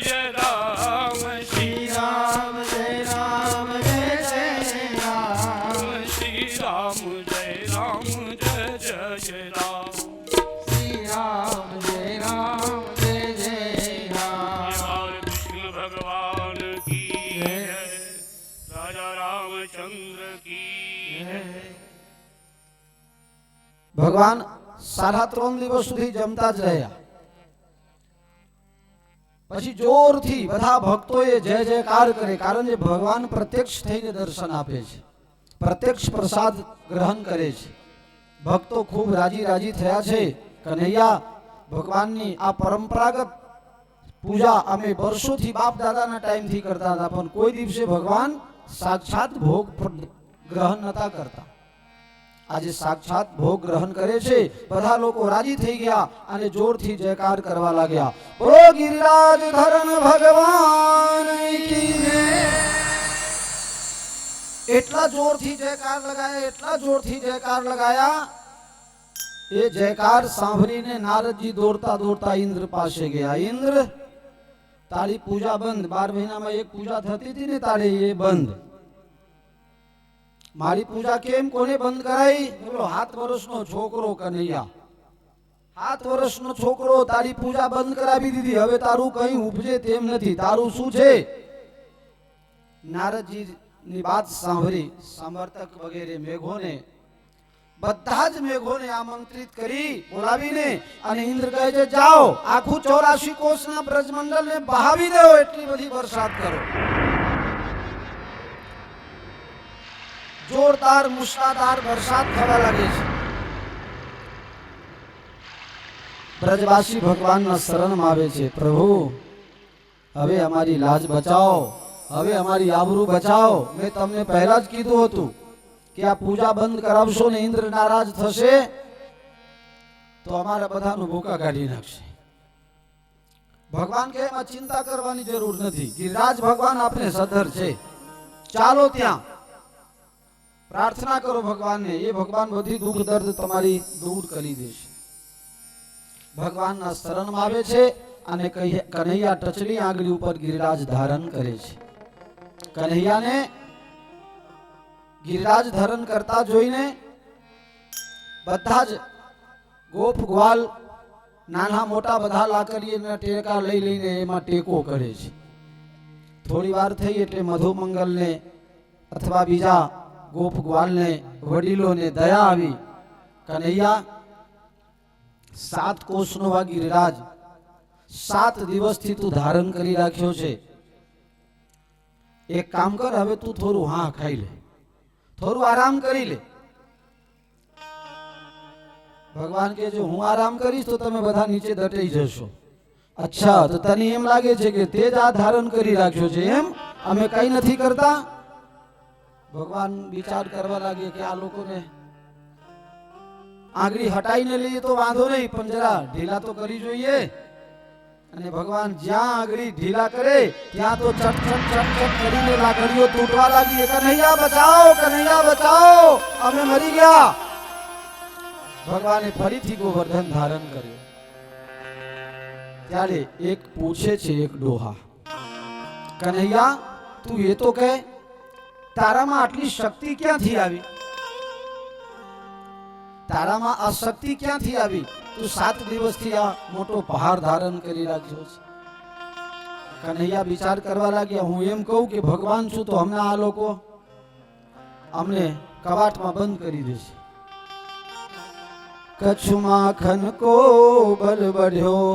જય રામ શ્રી રામ જય રામ જય જય રામ શ્રી રામ જય રામ જય જય રામ શ્રી રામ જય રામ જય જય રામ और कृष्ण भगवान की जय राजा रामचंद्र की जय ભગવાન 3.5 દિવસ સુધી જમતા જ રહ્યા. પછી જોરથી બધા ભક્તોએ જય જયકાર કરે, કારણ કે ભગવાન પ્રત્યક્ષ થઈને દર્શન આપે છે, પ્રત્યક્ષ પ્રસાદ ગ્રહણ કરે છે. ભક્તો ખૂબ રાજી રાજી થયા છે. કનૈયા ભગવાનની આ પરંપરાગત પૂજા અમે વર્ષોથી બાપ દાદાના ટાઈમથી કરતા હતા, પણ કોઈ દિવસે ભગવાન સાક્ષાત ભોગ ગ્રહણ નતા કરતા. આજે સાક્ષાત ભોગ ગ્રહણ કરે છે. બધા લોકો રાજી થઈ ગયા અને જોરથી જયકાર કરવા લાગ્યા. બોલો ગિરિરાજ ધરણ ભગવાન કી જય. એટલા જોરથી જયકાર લગાયા, એટલા જોરથી જયકાર લગાયા. એ જયકાર સાંભળીને નારદજી દોડતા દોડતા ઇન્દ્ર પાસે ગયા. ઇન્દ્ર, તારી પૂજા બંધ. 12 મહિનામાં એક પૂજા થતી હતી ને તારી, એ બંધ. મારી પૂજા કેમ, કોને બંધ કરાઈ? બોલો 7 વર્ષનો છોકરો કનૈયા, 7 વર્ષનો છોકરો, તારી પૂજા બંધ કરાવી દીધી. હવે તારું કઈ ઉપજે તેમ નથી. તારું શું છે? નારદજી ની વાત સાંભળી સમર્થક વગેરે મેઘોને, બધા જ મેઘોને આમંત્રિત કરી બોલાવીને અને ઇન્દ્ર કહે છે, જાઓ આખું 84 કોષના બ્રજમંડળને બહાવી દો, એટલી બધી વરસાદ કરો. જોરદાર મુશળધાર વરસાદ થવા લાગે છે. બ્રજવાસી ભગવાનના શરણમાં આવે છે, પ્રભુ હવે અમારી લાજ બચાવો, હવે અમારી આબરૂ બચાવો. મેં તમને પહેલા જ કીધું હતું કે આ પૂજા બંધ કરાવશો ને ઇન્દ્ર નારાજ થશે તો અમારા બધાનું ભૂકા કાઢી નાખશે. ભગવાન કે એમાં ચિંતા કરવાની જરૂર નથી. ગિરિરાજ ભગવાન આપણે સધર છે, ચાલો ત્યાં પ્રાર્થના કરો ભગવાનને. એ ભગવાન બધી દુઃખ દર્દ તમારી દૂર કરી દેશે. ભગવાનના શરણમાં આવે છે અને કનૈયા ટચલી આંગળી ઉપર ગિરિરાજ ધારણ કરે છે. કનૈયાને ગિરિરાજ ધારણ કરતા જોઈને બધા જ ગોપ ગ્વાલ નાના મોટા બધા લાકડીના ટેકા લઈ લઈને એમાં ટેકો કરે છે. થોડી વાર થઈ એટલે મધુમંગલને અથવા બીજા ગોપ ગ્વાલને વડીલોને દયા આવી. કનૈયા 7 કોષનો આ ગિરિરાજ 7 દિવસથી તું ધારણ કરી રાખ્યો છે. એક કામ કર, હવે તું થોડું ખાઈ લે, થોડું આરામ કરી લે. ભગવાન કે જો હું આરામ કરીશ તો તમે બધા નીચે દટાઈ જશો. અચ્છા, તો તને એમ લાગે છે કે તે જ આ ધારણ કરી રાખ્યો છે એમ, અમે કઈ નથી કરતા? ભગવાન વિચાર કરવા લાગે કે આ લોકોને આંગળી હટાઈને લઈએ તો વાંધો નહીં, પણ જરા ઢીલા તો કરી જોઈએ. અને ભગવાન જ્યાં આંગળી ઢીલા કરે ત્યાં તો ચટ ચટ ચટ ચટ કરીને લાકડીઓ તૂટવા લાગી. કનૈયા બચાવો, કનૈયા બચાવો, અમે મરી ગયા. ભગવાને ફરીથી ગોવર્ધન ધારણ કર્યો. ત્યારે એક પૂછે છે એક ડોહા, કનૈયા તું એ તો કહે, તારામાં આટલી શક્તિ ક્યાંથી આવી? તારામાં આ શક્તિ ક્યાંથી આવી? તું 7 દિવસથી આ મોટો પહાડ ધારણ કરી રાખ્યો છે. કનૈયા વિચાર કરવા લાગ્યા, હું એમ કહું કે ભગવાન છું તો હમણાં આ લોકો અમને કવાટમાં બંધ કરી દેશે. કચ્છમાં ખનકો બલ બઢ્યો,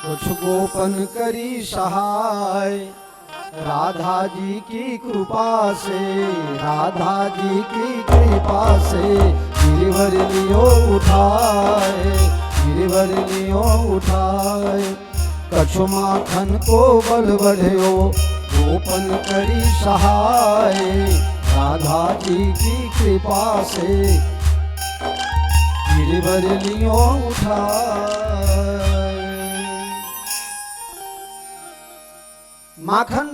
कुछ गोपन करी सहाय, राधा जी की कृपा से, राधा जी की कृपा से गिरिवर लियो उठाए, गिरिवर लियो उठाए. कच्छ माखन को बल बढ़्यो, गोपन करी सहाय, राधा जी की कृपा से झोली भरेलियो उठाए। माखन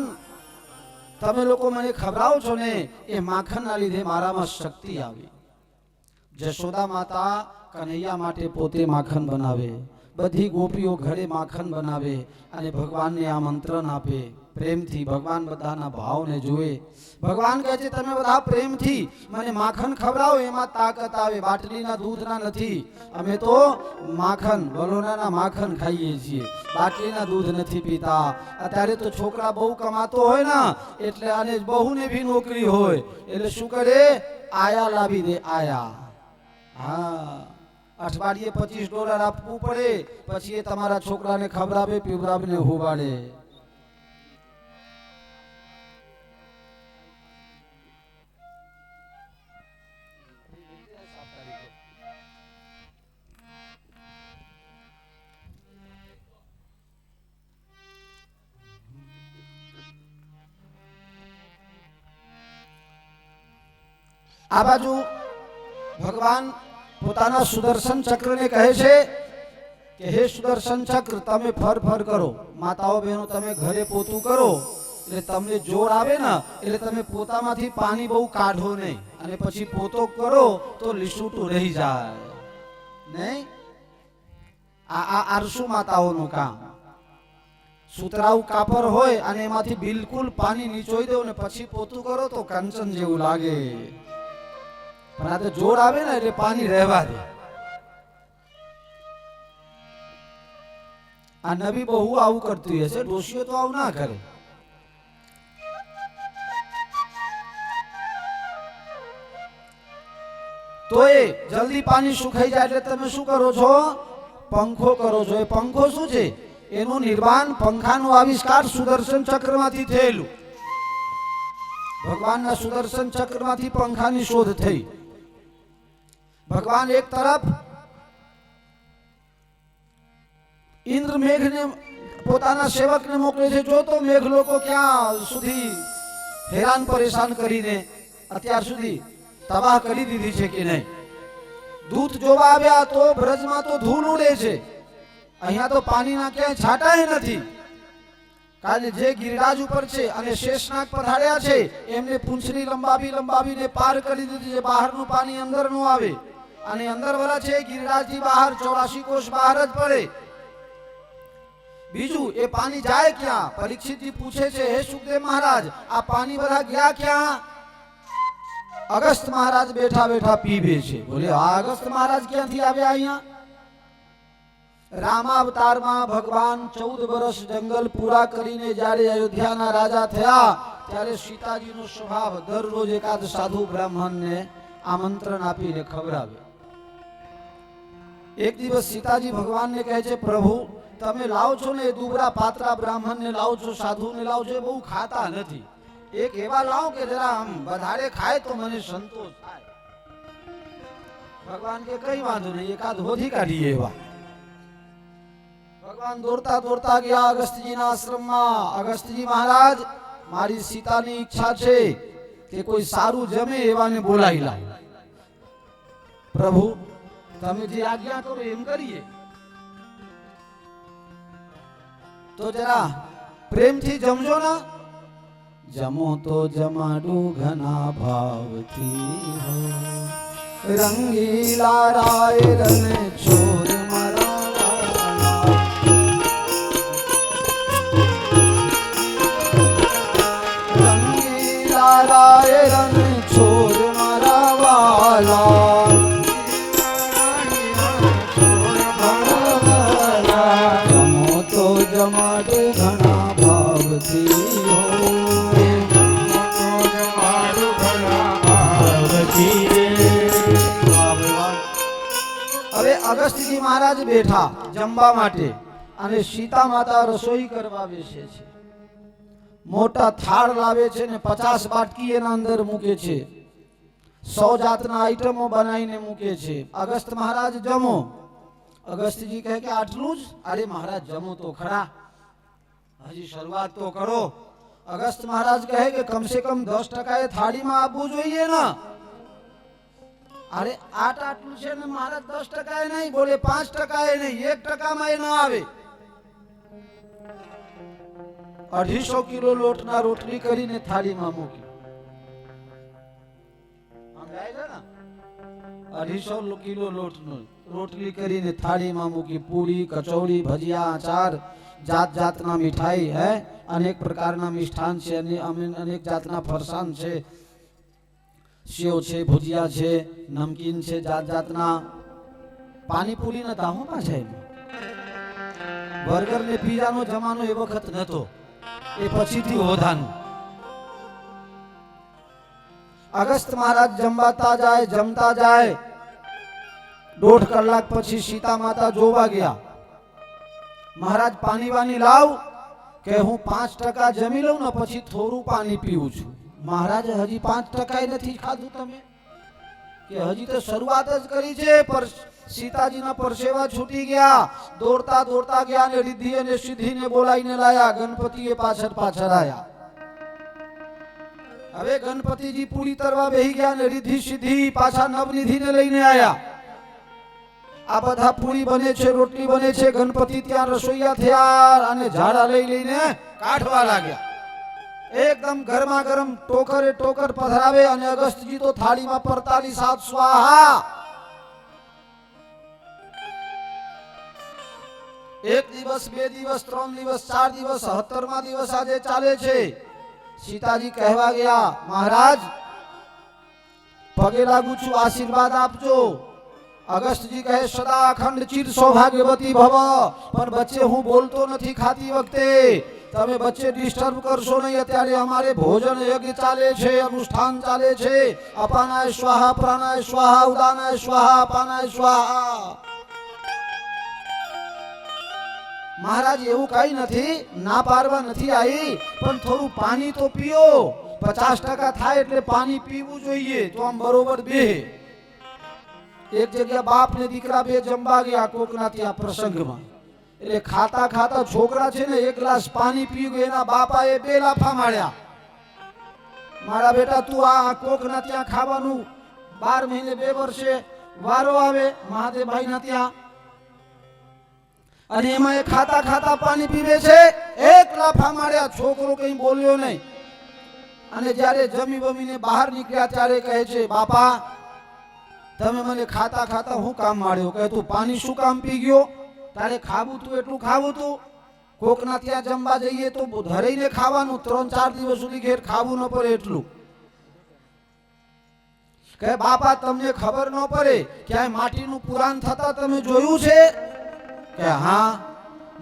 તમે લોકો મને ખવડાવો છો ને એ માખણના લીધે મારામાં શક્તિ આવી। જશોદા માતા કનૈયા માટે પોતે માખણ બનાવે, બધી ગોપીઓ ઘરે માખણ બનાવે અને ભગવાનને આમંત્રણ આપે પ્રેમથી। ભગવાન બધાના ભાવને જુએ। ભગવાન કહે છે તમે બધા પ્રેમથી મને માખણ ખવડાવો એમાં તાકાત આવે, બાટલીના દૂધના નથી। અમે તો માખણ વલોણાના માખણ ખાઈએ છીએ, બાટલીના દૂધ નથી પીતા। અત્યારે તો છોકરા બહુ કમાતો હોય ને એટલે અને બહુને બી નોકરી હોય એટલે શું કરે, આયા લાવી દે આયા। હા, અઠવાડિયે $25 આપવું પડે, પછી એ તમારા છોકરાને ખવડાવે પીવડાવે ને હુવાડે। આ બાજુ ભગવાન પોતાના સુદર્શન ચક્રને કહે છે કે હે સુદર્શન ચક્ર તમે ફર ફર કરો। માતાઓ બહેનો તમે ઘરે પોતું કરો એટલે તમને જોર આવે ને એટલે તમે પોતામાંથી પાણી બહુ કાઢો નહીં અને પછી પોતો કરો તો લીસુટું રહી જાય નહીં। આ આરસુ માતાઓનું કામ। સુતરાઉ કાપર હોય અને એમાંથી બિલકુલ પાણી નીચોઈ દો ને પછી પોતું કરો તો કંચન જેવું લાગે, પણ આ તો જોર આવે ને એટલે પાણી રહેવા દે। આ નવી બહુ આવું કરતી હશે, ડોશીઓ તો આવું ના કરે। તો એ જલ્દી પાણી સુખાઈ જાય એટલે તમે શું કરો છો, પંખો કરો છો। એ પંખો શું છે, એનું નિર્માણ પંખાનું આવિષ્કાર સુદર્શન ચક્રમાંથી થયેલું। ભગવાનના સુદર્શન ચક્રમાંથી પંખાની શોધ થઈ। ભગવાન એક તરફ ઇન્દ્ર મેઘને પોતાના સેવકને મોકલે છે, જો તો મેઘ લોકો ક્યાં સુધી હેરાન પરેશાન કરીને અત્યાર સુધી તબાહ કરી દીધી છે કે નહીં। દૂત જોવા આવ્યા તો બ્રજમાં તો ધૂળ ઉડે છે, અહીંયા તો પાણીના ક્યાંય છાંટાય નથી। કારણ જે ગિરિરાજ ઉપર છે અને શેષનાગ પધાર્યા છે એમને પૂંછડી લંબાવીને પાર કરી દીધી છે, બહારનું પાણી અંદર ન આવે અને અંદર વાળા છે ગિરિરાજથી બહાર 84 કોષ બહાર જ પડે। બીજું એ પાણી જાય ક્યાં, પરીક્ષિતજી પૂછે છે હે સુખદેવ મહારાજ આ પાણી બધા ગયા ક્યાં? અગસ્ત મહારાજ બેઠા બેઠા પીવે છે। બોલે આ અગસ્ત મહારાજ ક્યાંથી આવ્યા અહીંયા? રામાવતારમાં ભગવાન 14 વર્ષ જંગલ પૂરા કરીને જ્યારે અયોધ્યાના રાજા થયા ત્યારે સીતાજીનો સ્વભાવ દરરોજ એકાદ સાધુ બ્રાહ્મણને આમંત્રણ આપીને ખવડાવે। એક દિવસ સીતાજી ભગવાનને કહે છે પ્રભુ તમે લાવો છો ને એ દુબળા પાતળા બ્રાહ્મણને લાવો છો, સાધુને લાવો છો, એ બહુ ખાતા નથી, એક એવા લાવો કે જરા આમ વધારે ખાય તો મને સંતોષ થાય। ભગવાન કે કઈ વાંધો નહીં, એકાદ હોધી કાઢીએ એવા। ભગવાન દોડતા દોડતા ગયા અગસ્ત્યજીના આશ્રમમાં। અગસ્ત્યજી મહારાજ મારી સીતાની ઈચ્છા છે કે કોઈ સારું જમે એવાને બોલાવી લાવ। પ્રભુ તમે જે આજ્ઞા કરો એમ કરીએ। તો જરા પ્રેમથી જમજો ને। જમો તો જમાડું ઘના ભાવથી હો, રંગીલા રાય રન છોર મારા રાય રન છોર મારા વાલા, જમો તો જમાડું ઘણા ભાવથી હો, હવે અગસ્ત્યજી મહારાજ બેઠા જમવા માટે અને સીતા માતા રસોઈ કરવા બેસે છે। મોટા થાળ લાવે છે ને 50 બાટકી એના અંદર મૂકે છે, 100 જાતના આઈટમો બનાવીને મૂકે છે। અગસ્ત મહારાજ જમો। અગસ્ત્યજી કહે કે આટલું જ? અરે મહારાજ જમો તો ખરા, હજી શરૂઆત તો કરો। અગસ્ત મહારાજ કહે કે કમસે કમ 10% એ થાળીમાં આપવું જોઈએ ને। અરે આટલું છે ને મહારાજ 10% નહીં બોલે, 5% નહીં, 1% ન આવે. 250 કિલો લોટના રોટલી કરીને થાળીમાં મૂકી. સમજાય છે ને? 250 કિલો લોટનું રોટલી કરીને થાળીમાં મૂકી. પૂરી, કચોરી, ભજીયા, અચાર, જાત જાતના મીઠાઈ, હે અનેક પ્રકારના મિષ્ઠાન છે, અનેક જાતના ફરસાણ છે, સેવ છે, ભુજિયા છે, નમકીન છે, જાત જાતના. પાણીપુરી નતા હું પાછા એમાં. બર્ગર ને પીઝાનો જમાનો એ વખત નતો, એ પછીથી હોધાનું. અગસ્ત મહારાજ જમવાતા જાય, જમતા જાય. 1.5 કલાક પછી સીતા માતા જોવા ગયા. મહારાજ પાણી વાની લાવ, કે હું 5% જમી લઉં ને પછી થોડું પાણી પીવું છું. મહારાજ હજી 5% નથી ખાધું તમે? કે હજી તો શરૂઆત જ કરી છે. પર સીતાજીના પરસેવા છૂટી ગયા. દોડતા દોડતા ગયા ને રિદ્ધિ અને સિદ્ધિને બોલાવીને લાયા. ગણપતિએ પાછળ આયા. હવે ગણપતિજી પૂરી તરવા બેહી ગયા ને રિદ્ધિ સિદ્ધિ પાછા નવનિધિને લઈને આયા. આ બધા પૂરી બને છે, રોટલી બને છે. ગણપતિ ત્યાં રસોઈયા થયા અને ઝાડા લઈને કાઢવા લાગ્યા. એકદમ ગરમા ગરમ ટોકરે ટોકર પધરાવે અને અગસ્તજી તો થાળીમાં 45 હાથ સ્વાહા. 1 દિવસ, 2 દિવસ, 3 દિવસ, 4 દિવસ, 17મા દિવસ આજે ચાલે છે. સીતાજી કહેવા ગયા, મહારાજ પગે લાગુ છું, આશીર્વાદ આપજો. અગસ્તજી કહે, સદા અખંડ ચિર સૌભાગ્યવતી ભવ. પણ બચ્ચે હું બોલતો નથી ખાતી વખતે, તમે બચ્ચે ડિસ્ટર્બ કરશો નહીં. અત્યારે અમારે ભોજન યજ્ઞ ચાલે છે, અનુષ્ઠાન ચાલે છે. અપાનાય સ્વાહા, પ્રાણાય સ્વાહા, ઉદાનાય સ્વાહા, અપાનાય સ્વાહા. મહારાજ એવું કઈ નથી, ના પાડવા નથી આવી, પણ થોડું પાણી તો પીઓ. 50% થાય એટલે પાણી પીવું જોઈએ, તો આમ બરોબર બેહે. એક જગ્યા બાપ ને દીકરા બે જમવા ગયા કોકના ત્યાં પ્રસંગમાં. એટલે ખાતા ખાતા છોકરા છે ને 1 ગ્લાસ પાણી પી ગયો, એના બાપાએ 2 લાફા માર્યા. મારા બેટા તું આ કોકના ત્યાં ખાવાનું 12 મહિને 2 વર્ષે વારો આવે મહાદેવભાઈ ના ત્યાં, અને એમાં એ ખાતા ખાતા પાણી પીવે છે. 1 લાફા માર્યા. છોકરો કઈ બોલ્યો નહીં. અને જ્યારે જમી બમીને બહાર નીકળ્યા ત્યારે કહે છે, બાપા તમે મને ખાતા ખાતા હું કામ માર્યો? કહે, તું પાણી શું કામ પી ગયો? તારે ખાવું તું એટલું ખાવું તું. કોકના ત્યાં જમવા જઈએ તો ધરીને ખાવાનું, 3-4 દિવસ સુધી ઘેર ખાવું ન પડે એટલું. કહે, બાપા તમને ખબર ન પડે ક્યાંય માટીનું પુરાણ થતા તમે જોયું છે? કે હા,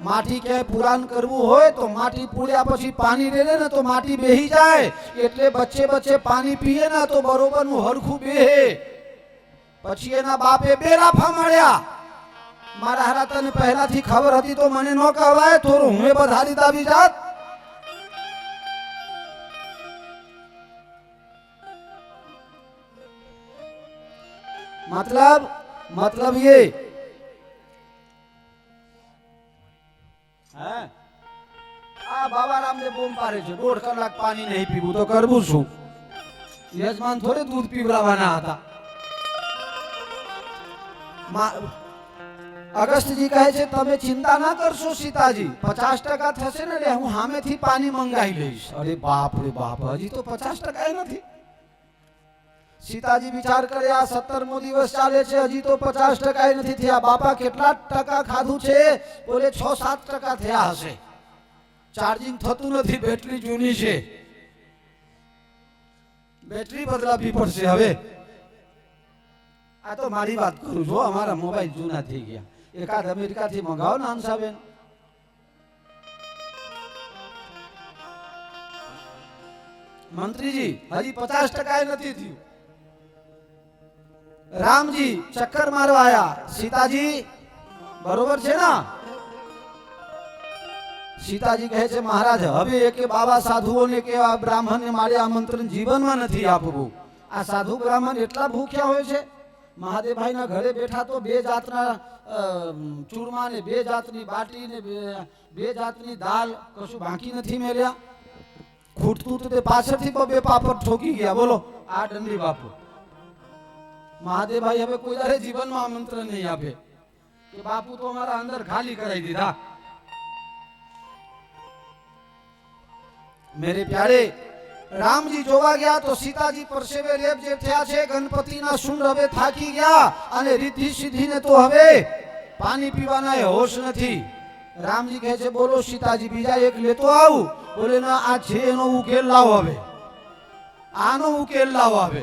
માટી ક્યાંય પુરાણ કરવું હોય તો માટી પૂર્યા પછી પાણી રેડે ને તો માટી બેહી જાય. એટલે બચ્ચે બચ્ચે પાણી પીએ ને તો બરોબર નું હરખું બેહે. પછી એના બાપે 2 લાફા માર્યા. મારા હારા તને પહેલાથી ખબર હતી તો મને ન કહેવાય, થોડું હું બધારી દાબી જાત. मतलब ये है. આ બાબા રામને બોમ પાડે છે, 1.5 કલાક પાણી નહીં પીવું તો કરવું શું? યજમાન થોડે દૂધ પીવડાવવાના હતા. અગસ્તજી કહે છે, તમે ચિંતા ના કરશો સીતાજી, 50% થશે ને એટલે હું સામેથી પાણી મંગાવી લઈશ. અરે બાપ રે બાપ, હજી તો 50% નથી. સીતાજી વિચાર કર્યા, 17મો દિવસ ચાલે છે, હજી તો 50% નથી થયા. બાપા કેટલા ટકા ખાધું છે? બોલે 6-7% થયા હશે. ચાર્જિંગ થતું નથી, બેટરી જૂની છે, બેટરી બદલાવી પડશે. હવે આ તો મારી વાત કરું છું, અમારા મોબાઈલ જૂના થઈ ગયા. એકાદ અમેરિકાથી મંગાવો ને હંસાબેન. મંત્રીજી હજી 50% નથી થયું. રામજી ચક્કર મારવા આયા. સીતાજી બરોબર છે ને? સીતાજી કહે છે, મહારાજ હવે એકે બાબા સાધુઓને કે આ બ્રાહ્મણને મારે આમંત્રણ જીવનમાં નથી આપવું. આ સાધુ બ્રાહ્મણ એટલા ભૂખ્યા હોય છે. મહાદેવભાઈના ઘરે બેઠા તો 2 જાતના ચૂરમા ને 2 જાતની બાટી ને 2 જાતની દાળ, કશું બાકી નથી મેળ્યા. ખૂટતું તો તે પાછળથી 2 પાપડ ઠોકી ગયા. બોલો આ દંડી બાપુ. મહાદેવભાઈ હવે કોઈ દાડે જીવનમાં આમંત્રણ નહીં આપે કે બાપુ તો મારા અંદર ખાલી કરાવી દીધા. મેરે પ્યારે રામજી જોવા ગયા તો સીતાજી પરસેવે રેબ જે થયા છે. ગણપતિના શુંડ હવે થાકી ગયા અને રીતિ સીધીને તો હવે પાણી પીવાના હોશ નથી. રામજી કહે છે બોલો સીતાજી બીજા એક લેતો આવું. બોલે ના આ છે એનો ઉકેલ લાવો, હવે આનો ઉકેલ લાવો. હવે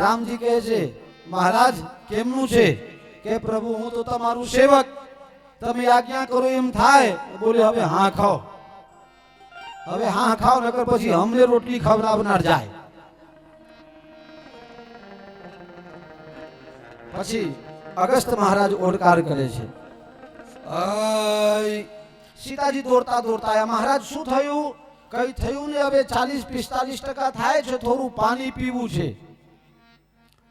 રામજી કહે છે મહારાજ કેમનું છે? કે પ્રભુ હું તો તમારું સેવક, તમે આજ્ઞા કરો એમ થાય. બોલે હવે હા ખાઓ, હવે હા ખાઓ, નકર પછી અમને રોટલી ખવડાવનાર જાય. પછી અગસ્ત મહારાજ ઓડકાર કરે છે. સીતાજી દોડતા દોડતા આયા. મહારાજ શું થયું? કઈ થયું ને હવે 40-45% થાય છે, થોડું પાણી પીવું છે.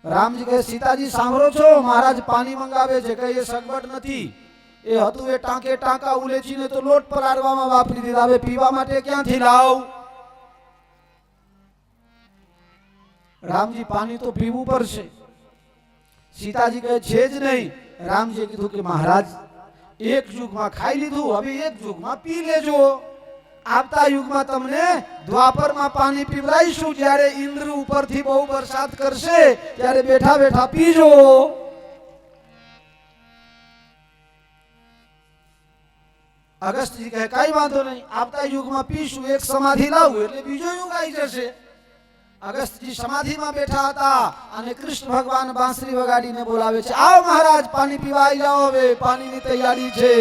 રામજી કહે સીતાજી સાંભળો છો? મહારાજ પાણી મંગાવે છે. કઈ એ સગવડ નથી, એ હતું એ ટાંકે ટાંકા ઉલેચીને તો લોટ પલાળવામાં વાપરી દીધા, હવે પીવા માટે ક્યાંથી લાવ? રામજી પાણી તો પીવું પડશે. સીતાજી કહે છે જ નહીં. રામજીએ કીધું કે મહારાજ એક યુગમાં ખાઈ લીધું, હવે એક યુગમાં પી લેજો. આવતા યુગમાં તમને દ્વાપરમાં પાણી પીવડાવીશું. જ્યારે ઇન્દ્ર ઉપરથી બહુ વરસાદ કરશે ત્યારે બેઠા બેઠા પીજો. અગસ્તજી કહે કઈ વાંધો નહીં, આવતા યુગમાં પીશું. એક સમાધિ લાવું એટલે બીજો યુગ આવી જશે. અગસ્તજી સમાધિમાં બેઠા હતા અને કૃષ્ણ ભગવાન બાંસરી વગાડીને બોલાવે છે આવો મહારાજ પાણી પીવા આવી જાઓ, હવે પાણીની તૈયારી છે.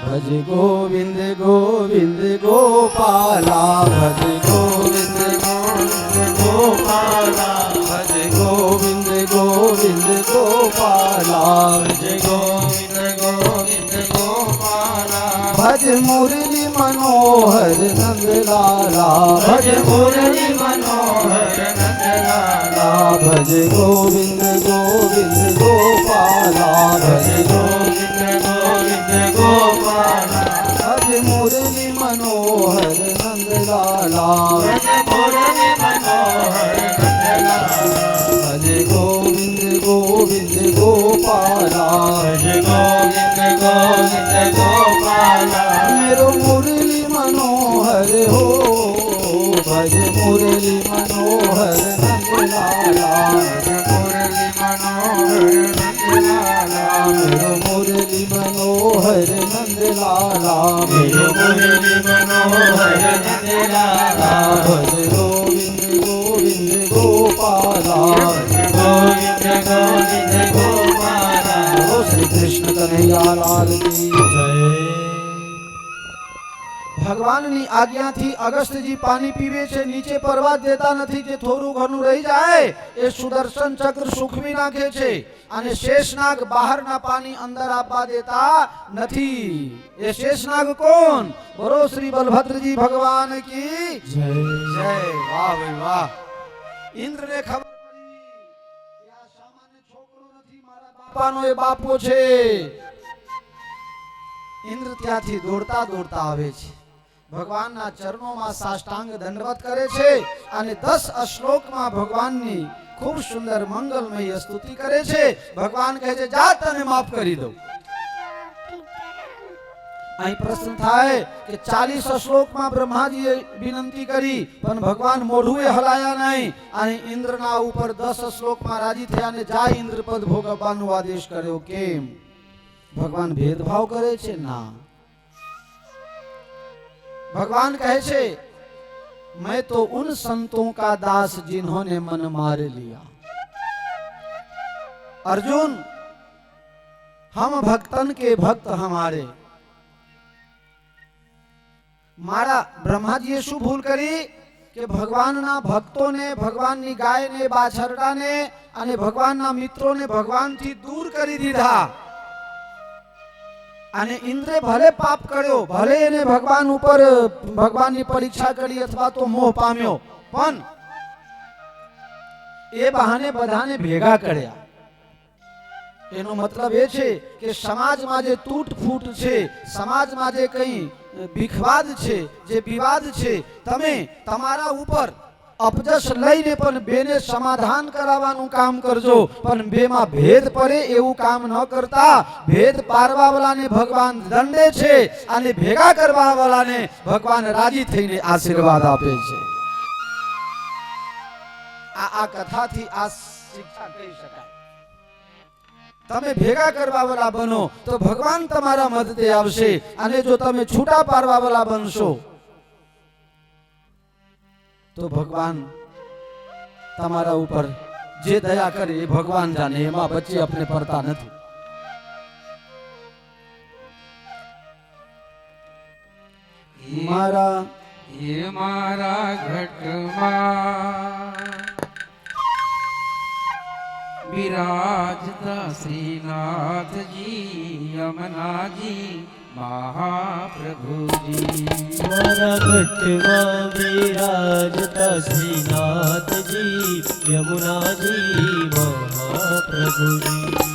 ભજ ગોવિંદ ગોવિંદ ગોપાલા, ભજ ગોવિંદ ગોવિંદ ગોપાલા, ભજ ગોવિંદ ગોવિંદ ગોપાલા, ભજ ગોવિંદ ગોવિંદ ગોપાલા, ભજ મુરલી મનોહર નંદલાલા, ભજ મુરલી મનોહર નંદલાલા, ભજ ગોવિંદ ગોવિંદ ગોપાલા, ભજ ગોવિંદ ગોવિંદ ગોપાલા, ભજ મુરલી મનોહર નંદલાલા, ભજ મુરલી મનોહર નંદલાલા, ભજ ગોવિંદ ગોવિંદ ગોપાલા, ભજ ગોવિંદ ગોવિંદ ગોપાલા, मेरो मुरली मनोहर हो, भज मुरली मनोहर नंदलाला, मुरली मनोहर नंदलाला, मेरो मुरली मनोहर नंदलाला, मेरो मुरली मनोहर नंदलाला, भज गोविंद गोविंद गोपाला, गोविंद गोविंद गोपाला, ओ श्री कृष्ण कन्हैया लाल की जय. ભગવાનની આજ્ઞાથી અગસ્ત્યજી પાણી પીવે છે. નીચે પરવા દેતા નથી. જે થોડું ઘણું રહી જાય એ સુદર્શન ચક્ર સુખવી નાખે છે અને શેષનાગ બહારના પાણી અંદર આપવા દેતા નથી. એ શેષનાગ કોણ? બોલો શ્રી બલભદ્રજી ભગવાન કી જય જય. વાહ ભાઈ વાહ. ઇન્દ્રને ખબર પડી કે આ સામાન્ય છોકરો નથી, મારા બાપાનો એ બાપો છે. ઇન્દ્ર ત્યાંથી દોડતા દોડતા આવે છે, ભગવાનના ચરણોમાં સાષ્ટાંગ દંડવત કરે છે અને 10 શ્લોકમાં ભગવાનની ખૂબ સુંદર મંગલમય સ્તુતિ કરે છે. ભગવાન કહે છે જા તને માફ કરી દઉં. અહીં પ્રશ્ન થાય કે 40 શ્લોકમાં બ્રહ્માજીએ વિનંતી કરી પણ ભગવાન મોઢું હલાયા નહીં અને ઇન્દ્રના ઉપર 10 શ્લોકમાં રાજી થયા અને જા ઇન્દ્ર પદ ભોગવવાનો આદેશ કર્યો. કેમ? ભગવાન ભેદભાવ કરે છે? ના. भगवान कहे छे मैं तो उन संतों का दास जिन्होंने मन मार लिया. अर्जुन हम भक्तन के भक्त हमारे. मारा ब्रह्माजीए शू भूल करी કે ભગવાનના ભક્તોને, ભગવાનની ગાયને, બાછરડાને અને ભગવાનના મિત્રોને ભગવાનથી દૂર કરી દીધા. અને ઇન્દ્રે ભલે પાપ કર્યો, ભલે એને ભગવાન ઉપર ભગવાનની પરીક્ષા કરી અથવા તો મોહ પામ્યો, પણ એ બહાને બધાને ભેગા કર્યા. એનો મતલબ એ છે કે સમાજમાં જે તૂટફૂટ છે, સમાજમાં જે કંઈ વિખવાદ છે, જે વિવાદ છે, તમે તમારા ઉપર અપજસ લઈને પણ બેને સમાધાન કરાવવાનું કામ કરજો, પણ બેમાં ભેદ પડે એવું કામ ન કરતા. ભેદ પારવા વાળાને ભગવાન દંડે છે અને ભેગા કરવા વાળાને ભગવાન રાજી થઈને આશીર્વાદ આપે છે. આ કથાથી આ શિક્ષા કહી શકાય. તમે ભેગા કરવા વાળા બનો તો ભગવાન તમારા મદદે આવશે, અને જો તમે છૂટા પાડવા વાળા બનશો તો ભગવાન તમારા ઉપર જે દયા કરે એ ભગવાન જાણે, એમાં બચ્ચે આપણે પડતા નથી. મારા ઘટમાં વિરાજતા શ્રીનાથજી યમુનાજી મહાપ્રભુજી. મારા ઘટમાં વિરાજતા શ્રીનાથજી યમુનાજી મહાપ્રભુજી.